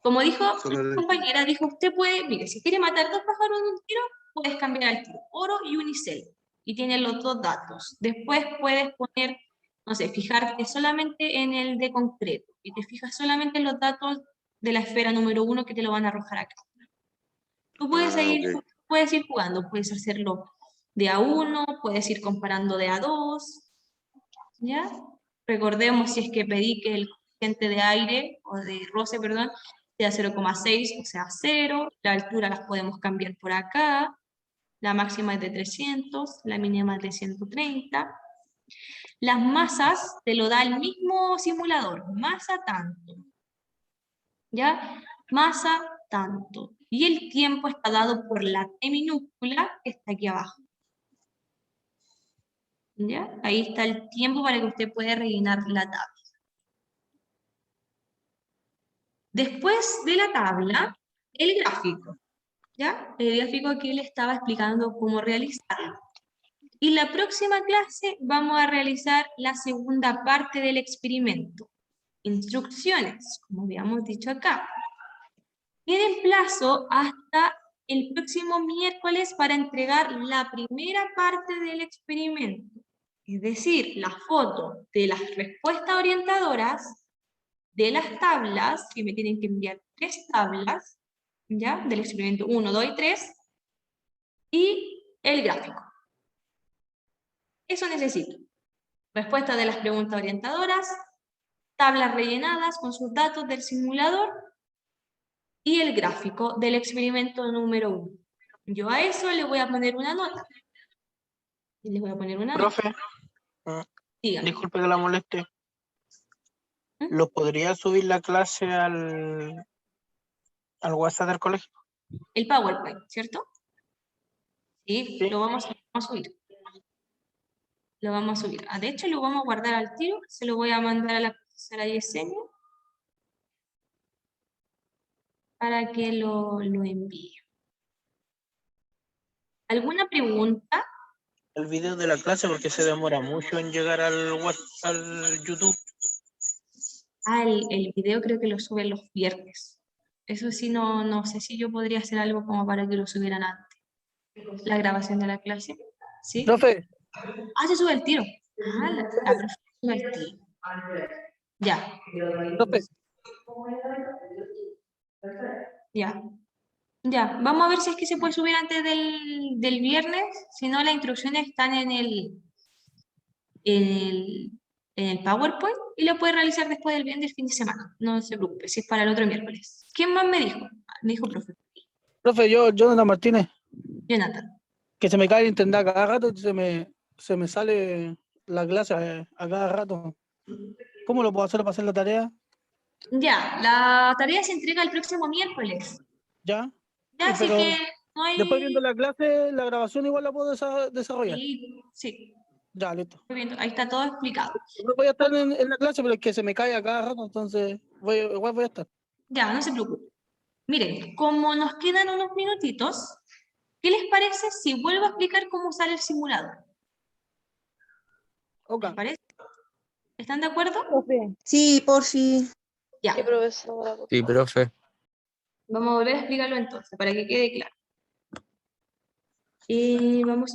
Como dijo Solo mi compañera, dijo, usted puede, mire, si quiere matar 2 pájaros de un tiro, puedes cambiar al tiro, oro y unicel, y tienen los 2 datos. Después puedes poner, no sé, fijarte solamente en el de concreto, y te fijas solamente en los datos de la esfera número 1 que te lo van a arrojar acá. Tú puedes ok. puedes ir jugando, puedes hacerlo de a 1, puedes ir comparando de a 2, ¿ya? Recordemos si es que pedí que el coeficiente de aire, o de roce, perdón, sea 0,6 o sea 0, la altura las podemos cambiar por acá, la máxima es de 300, la mínima es de 130. Las masas te lo da el mismo simulador, masa tanto, ¿ya? Masa tanto. Y el tiempo está dado por la T minúscula que está aquí abajo. ¿Ya? Ahí está el tiempo para que usted pueda rellenar la tabla. Después de la tabla, el gráfico. ¿Ya? El gráfico aquí le estaba explicando cómo realizarlo. Y la próxima clase vamos a realizar la segunda parte del experimento. Instrucciones, como habíamos dicho acá. Tienen plazo hasta el próximo miércoles para entregar la primera parte del experimento. Es decir, la foto de las respuestas orientadoras, de las tablas, que me tienen que enviar 3 tablas, ¿ya? Del experimento 1, 2 y 3, y el gráfico. Eso necesito. Respuesta de las preguntas orientadoras, tablas rellenadas con sus datos del simulador, y el gráfico del experimento número 1. Yo a eso le voy a poner una nota. Y les voy a poner una Profe, nota. Dígame. disculpe que la moleste. ¿Mm? ¿Lo podría subir la clase al WhatsApp del colegio? El PowerPoint, ¿cierto? Sí, Sí. lo vamos a subir. Lo vamos a subir. De hecho, lo vamos a guardar al tiro. Se lo voy a mandar a la profesora Yesenia para que lo envíe. ¿Alguna pregunta? El video de la clase porque se demora mucho en llegar al YouTube. El video creo que lo suben los viernes. Eso sí, no sé si yo podría hacer algo como para que lo subieran antes. La grabación de la clase. ¿Sí? Profe. Se sube el tiro. La profesora sube el tiro. Ya. Profe. Ya. Ya. Vamos a ver si es que se puede subir antes del viernes. Si no, las instrucciones están en el PowerPoint y lo puede realizar después del viernes del fin de semana. No se preocupe, si es para el otro miércoles. ¿Quién más me dijo? Me dijo profe. Profe, Jonathan Martínez. Jonathan. Que se me cae el internet a cada rato y se me sale la clase a cada rato. ¿Cómo lo puedo hacer para hacer la tarea? Ya, la tarea se entrega el próximo miércoles. ¿Ya? Ya, así pero que no hay... después viendo la clase, la grabación igual la puedo desarrollar. Sí. Ya, listo. Ahí está todo explicado. No voy a estar en la clase, pero es que se me cae a cada rato, entonces igual voy a estar. Ya, no se preocupen. Miren, como nos quedan unos minutitos, ¿qué les parece si vuelvo a explicar cómo usar el simulador? Ok. ¿Les parece? ¿Están de acuerdo? Profe, Sí, por fin. Ya, Sí, profesora. por Sí, favor. profe. vamos a volver a explicarlo entonces, para que quede claro. Vamos.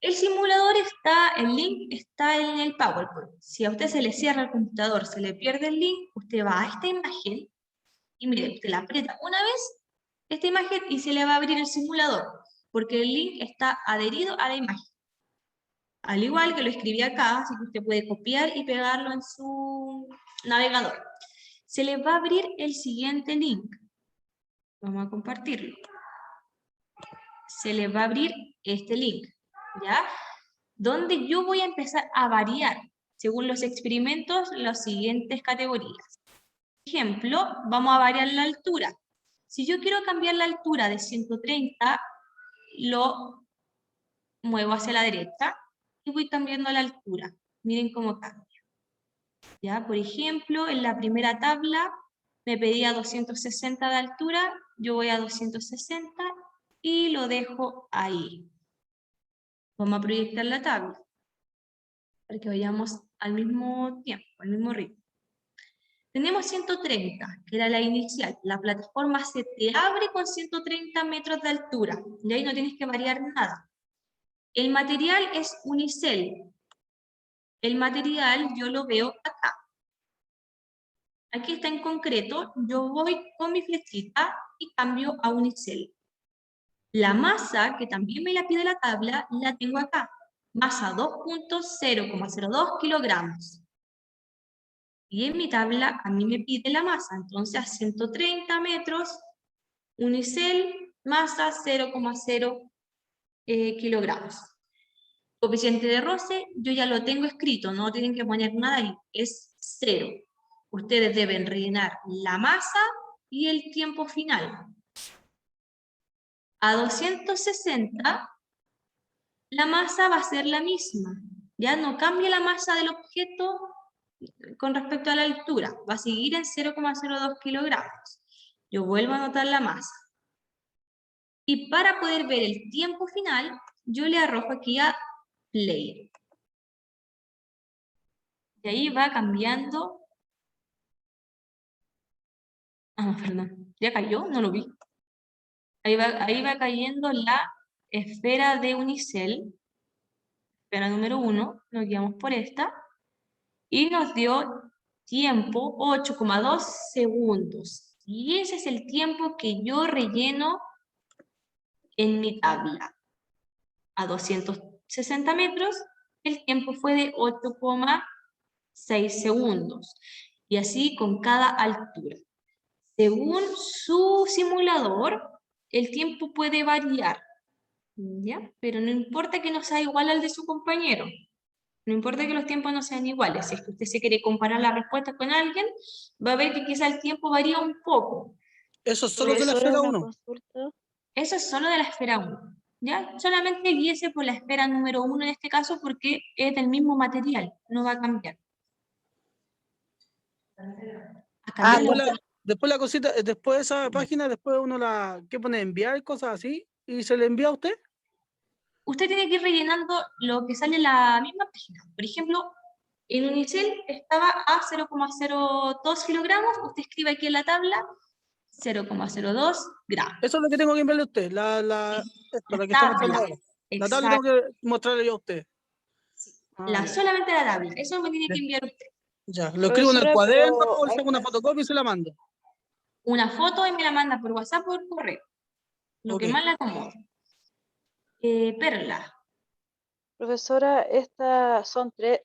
El simulador está, el link está en el PowerPoint. Si a usted se le cierra el computador, se le pierde el link, usted va a esta imagen y mire, usted la aprieta una vez esta imagen y se le va a abrir el simulador, porque el link está adherido a la imagen. Al igual que lo escribí acá, así que usted puede copiar y pegarlo en su navegador. Se le va a abrir el siguiente link. Vamos a compartirlo. Se le va a abrir este link, ¿ya? Donde yo voy a empezar a variar, según los experimentos, las siguientes categorías. Por ejemplo, vamos a variar la altura. Si yo quiero cambiar la altura de 130, lo muevo hacia la derecha y voy cambiando la altura. Miren cómo cambia. ¿Ya? Por ejemplo, en la primera tabla me pedía 260 de altura, yo voy a 260 y lo dejo ahí. Vamos a proyectar la tabla para que vayamos al mismo tiempo, al mismo ritmo. Tenemos 130, que era la inicial. La plataforma se te abre con 130 metros de altura. Y ahí no tienes que variar nada. El material es unicel. El material yo lo veo acá. Aquí está en concreto. Yo voy con mi flechita y cambio a unicel. La masa, que también me la pide la tabla, la tengo acá. Masa 2.0,02 kilogramos. Y en mi tabla a mí me pide la masa, entonces a 130 metros, unicel, masa 0,0 kilogramos. Coeficiente de roce, yo ya lo tengo escrito, no tienen que poner nada ahí, es 0. Ustedes deben rellenar la masa y el tiempo final. A 260, la masa va a ser la misma, ya no cambia la masa del objeto con respecto a la altura, va a seguir en 0,02 kilogramos. Yo vuelvo a anotar la masa. Y para poder ver el tiempo final, yo le arrojo aquí a play. Y ahí va cambiando. Ah, perdón. ¿Ya cayó? No lo vi. Ahí va cayendo la esfera de unicel. Esfera número 1. Nos guiamos por esta. Y nos dio tiempo 8,2 segundos. Y ese es el tiempo que yo relleno en mi tabla. A 260 metros, el tiempo fue de 8,6 segundos. Y así con cada altura. Según su simulador, el tiempo puede variar, ¿ya? Pero no importa que no sea igual al de su compañero. No importa que los tiempos no sean iguales. Si es que usted se quiere comparar la respuesta con alguien, va a ver que quizá el tiempo varía un poco. Eso es solo de la Profesora, esfera una 1. consulta. Eso es solo de la esfera 1. ¿Ya? Solamente guíese por la esfera número 1 en este caso porque es del mismo material, no va a cambiar. Después la cosita, después de esa página, después uno ¿qué pone? Enviar, cosas así, y se le envía a usted. Usted tiene que ir rellenando lo que sale en la misma página. Por ejemplo, en unicel estaba a 0,02 kilogramos, usted escribe aquí en la tabla 0,02 gramos. Eso es lo que tengo que enviarle a usted, la que está mostrando ahora. La tabla tengo que mostrarle yo a usted. Solamente la tabla, eso me tiene que enviar usted. Ya, lo escribo en el Profesora, cuaderno, pero o le saco una fotocopia y se la mando. Una foto y me la manda por WhatsApp o por correo. Lo que más le acomode. Perla. Profesora, ¿estas son tres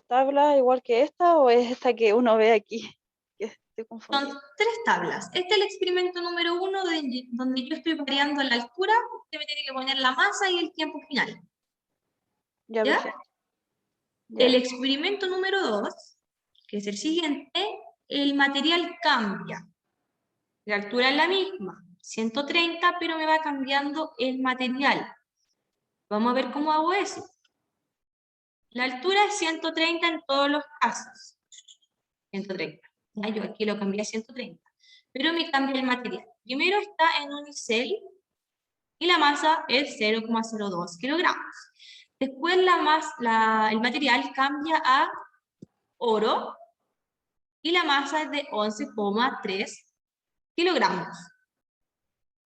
tablas igual que esta o es esta que uno ve aquí? Que estoy confundida. Son 3 tablas. Este es el experimento número 1 donde yo estoy variando la altura. Usted me tiene que poner la masa y el tiempo final. Ya, ¿Ya? perfecto. Ya. El experimento número 2, que es el siguiente, el material cambia. La altura es la misma, 130, pero me va cambiando el material. Vamos a ver cómo hago eso. La altura es 130 en todos los casos. 130. Ya, yo aquí lo cambié a 130. Pero me cambia el material. Primero está en unicel y la masa es 0,02 kilogramos. Después el material cambia a oro y la masa es de 11,3 kilogramos.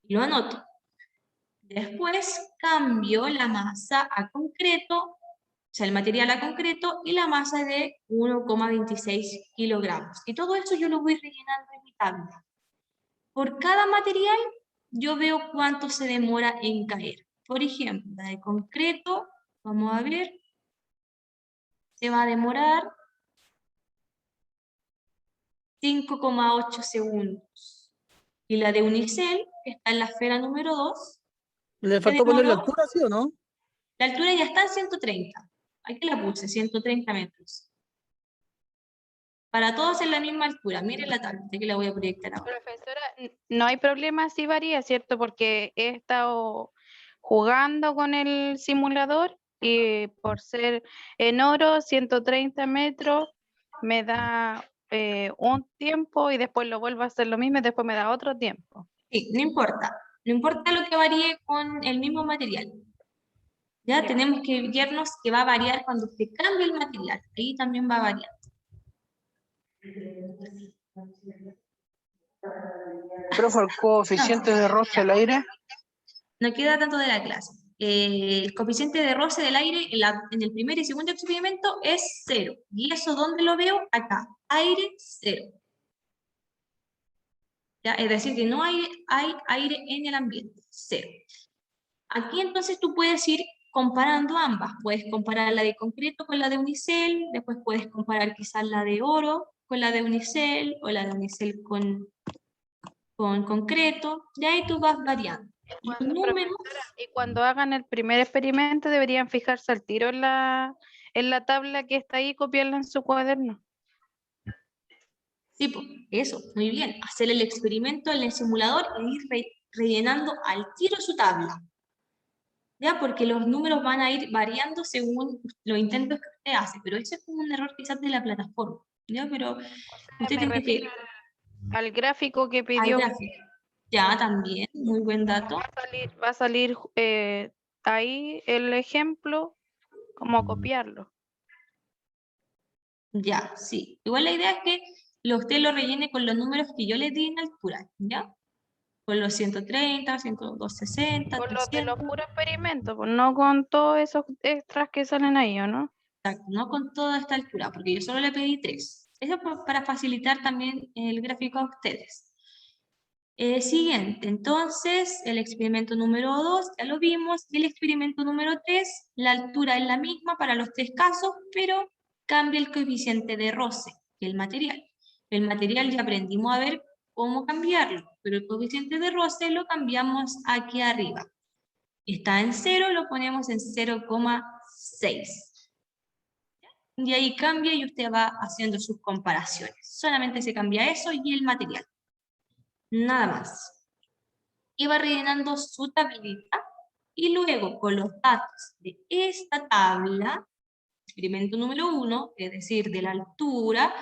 Lo anoto. Después cambio la masa a concreto, o sea, el material a concreto, y la masa es de 1,26 kilogramos. Y todo eso yo lo voy rellenando en mi tabla. Por cada material, yo veo cuánto se demora en caer. Por ejemplo, la de concreto, vamos a ver, se va a demorar 5,8 segundos. Y la de unicel, que está en la esfera número 2, ¿Le faltó poner la altura, sí o no? la altura ya está en 130. Aquí la puse, 130 metros. Para todos en la misma altura. Miren la tabla, que la voy a proyectar ahora. Profesora, no hay problema si varía, ¿cierto? Porque he estado jugando con el simulador y por ser en oro, 130 metros, me da un tiempo y después lo vuelvo a hacer lo mismo y después me da otro tiempo. Sí, no importa. No importa lo que varíe con el mismo material. Ya tenemos que vernos que va a variar cuando se cambie el material. Ahí también va a variar. Profe, ¿el coeficiente de roce al aire? No queda tanto de la clase. El coeficiente de roce del aire en el primer y segundo experimento es 0. ¿Y eso dónde lo veo? Acá. Aire 0. ¿Ya? Es decir, que no hay aire en el ambiente. 0. Aquí entonces tú puedes ir comparando ambas. Puedes comparar la de concreto con la de unicel, después puedes comparar quizás la de oro con la de unicel, o la de unicel con concreto, y ahí tú vas variando. Los números, Y cuando hagan el primer experimento deberían fijarse al tiro en la tabla que está ahí, copiarla en su cuaderno. sí, pues, eso, muy bien. Hacer el experimento en el simulador e ir rellenando al tiro su tabla. ¿Ya? Porque los números van a ir variando según los intentos que usted hace, pero ese es como un error quizás de la plataforma, ¿ya? Pero usted Me tiene que... refiero al gráfico que Al pidió. gráfico. Ya, también, muy buen dato. Va a salir ahí el ejemplo, cómo copiarlo. Ya, sí. Igual la idea es que usted lo rellene con los números que yo le di en altura, ¿ya? Con los 130, 160, Con los de los 300. puros experimentos, pues no con todos esos extras que salen ahí, ¿o no? Exacto, no con toda esta altura, porque yo solo le pedí 3. Eso es para facilitar también el gráfico a ustedes. Siguiente, entonces, el experimento número 2, ya lo vimos, y el experimento número 3, la altura es la misma para los 3 casos, pero cambia el coeficiente de roce, que es el material. El material ya aprendimos a ver cómo cambiarlo, pero el coeficiente de roce lo cambiamos aquí arriba. Está en 0, lo ponemos en 0,6. Y ahí cambia y usted va haciendo sus comparaciones. Solamente se cambia eso y el material. Nada más. Iba rellenando su tablita y luego con los datos de esta tabla, experimento número 1, es decir, de la altura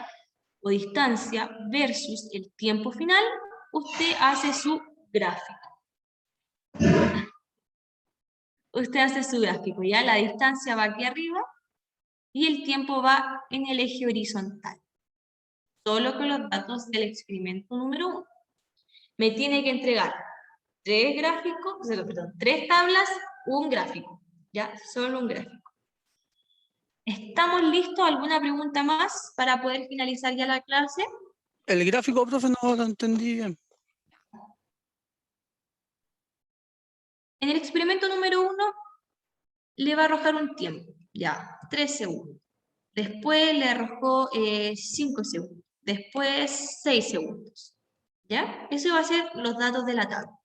o distancia versus el tiempo final, usted hace su gráfico. Usted hace su gráfico, ya la distancia va aquí arriba y el tiempo va en el eje horizontal. Solo con los datos del experimento número 1. Me tiene que entregar 3 gráficos, perdón, 3 tablas, un gráfico. Ya, solo un gráfico. ¿Estamos listos? ¿Alguna pregunta más para poder finalizar ya la clase? El gráfico, profe, no lo entendí bien. En el experimento número 1 le va a arrojar un tiempo, ya, 3 segundos. Después le arrojó 5 segundos. Después 6 segundos. ¿Ya? Eso va a ser los datos de la tabla.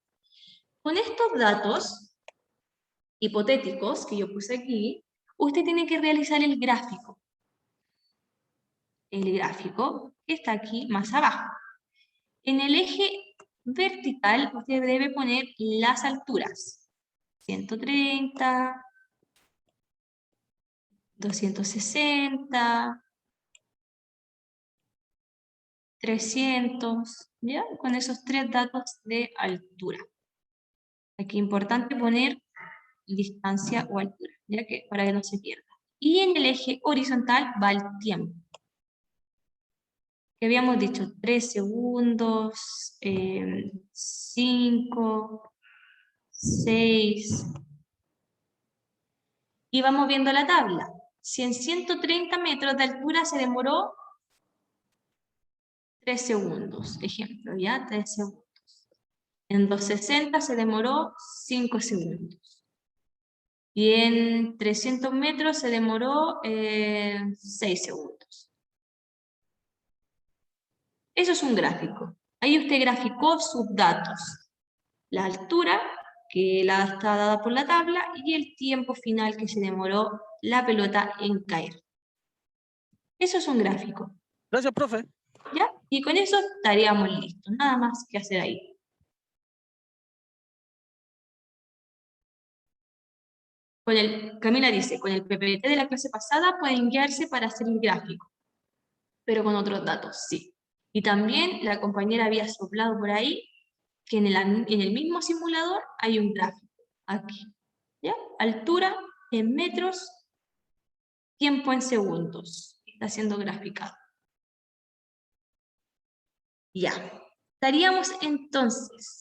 Con estos datos hipotéticos que yo puse aquí, usted tiene que realizar el gráfico. El gráfico que está aquí más abajo. En el eje vertical usted debe poner las alturas. 130, 260, 300, ¿ya? Con esos 3 datos de altura. Aquí es importante poner distancia o altura, ya que para que no se pierda. Y en el eje horizontal va el tiempo. Que habíamos dicho 3 segundos, 5, 6. Y vamos viendo la tabla. Si en 130 metros de altura se demoró 3 segundos, ejemplo, ¿ya? 3 segundos. En 260 se demoró 5 segundos. Y en 300 metros se demoró 6 segundos. Eso es un gráfico. Ahí usted graficó sus datos. La altura, que está dada por la tabla, y el tiempo final que se demoró la pelota en caer. Eso es un gráfico. Gracias, profe. ¿Ya? Y con eso estaríamos listos. Nada más que hacer ahí. Camila dice, con el PPT de la clase pasada pueden guiarse para hacer el gráfico, pero con otros datos, sí. Y también la compañera había soplado por ahí que en el mismo simulador hay un gráfico, aquí, ¿ya? Altura en metros, tiempo en segundos, está siendo graficado. Ya, estaríamos entonces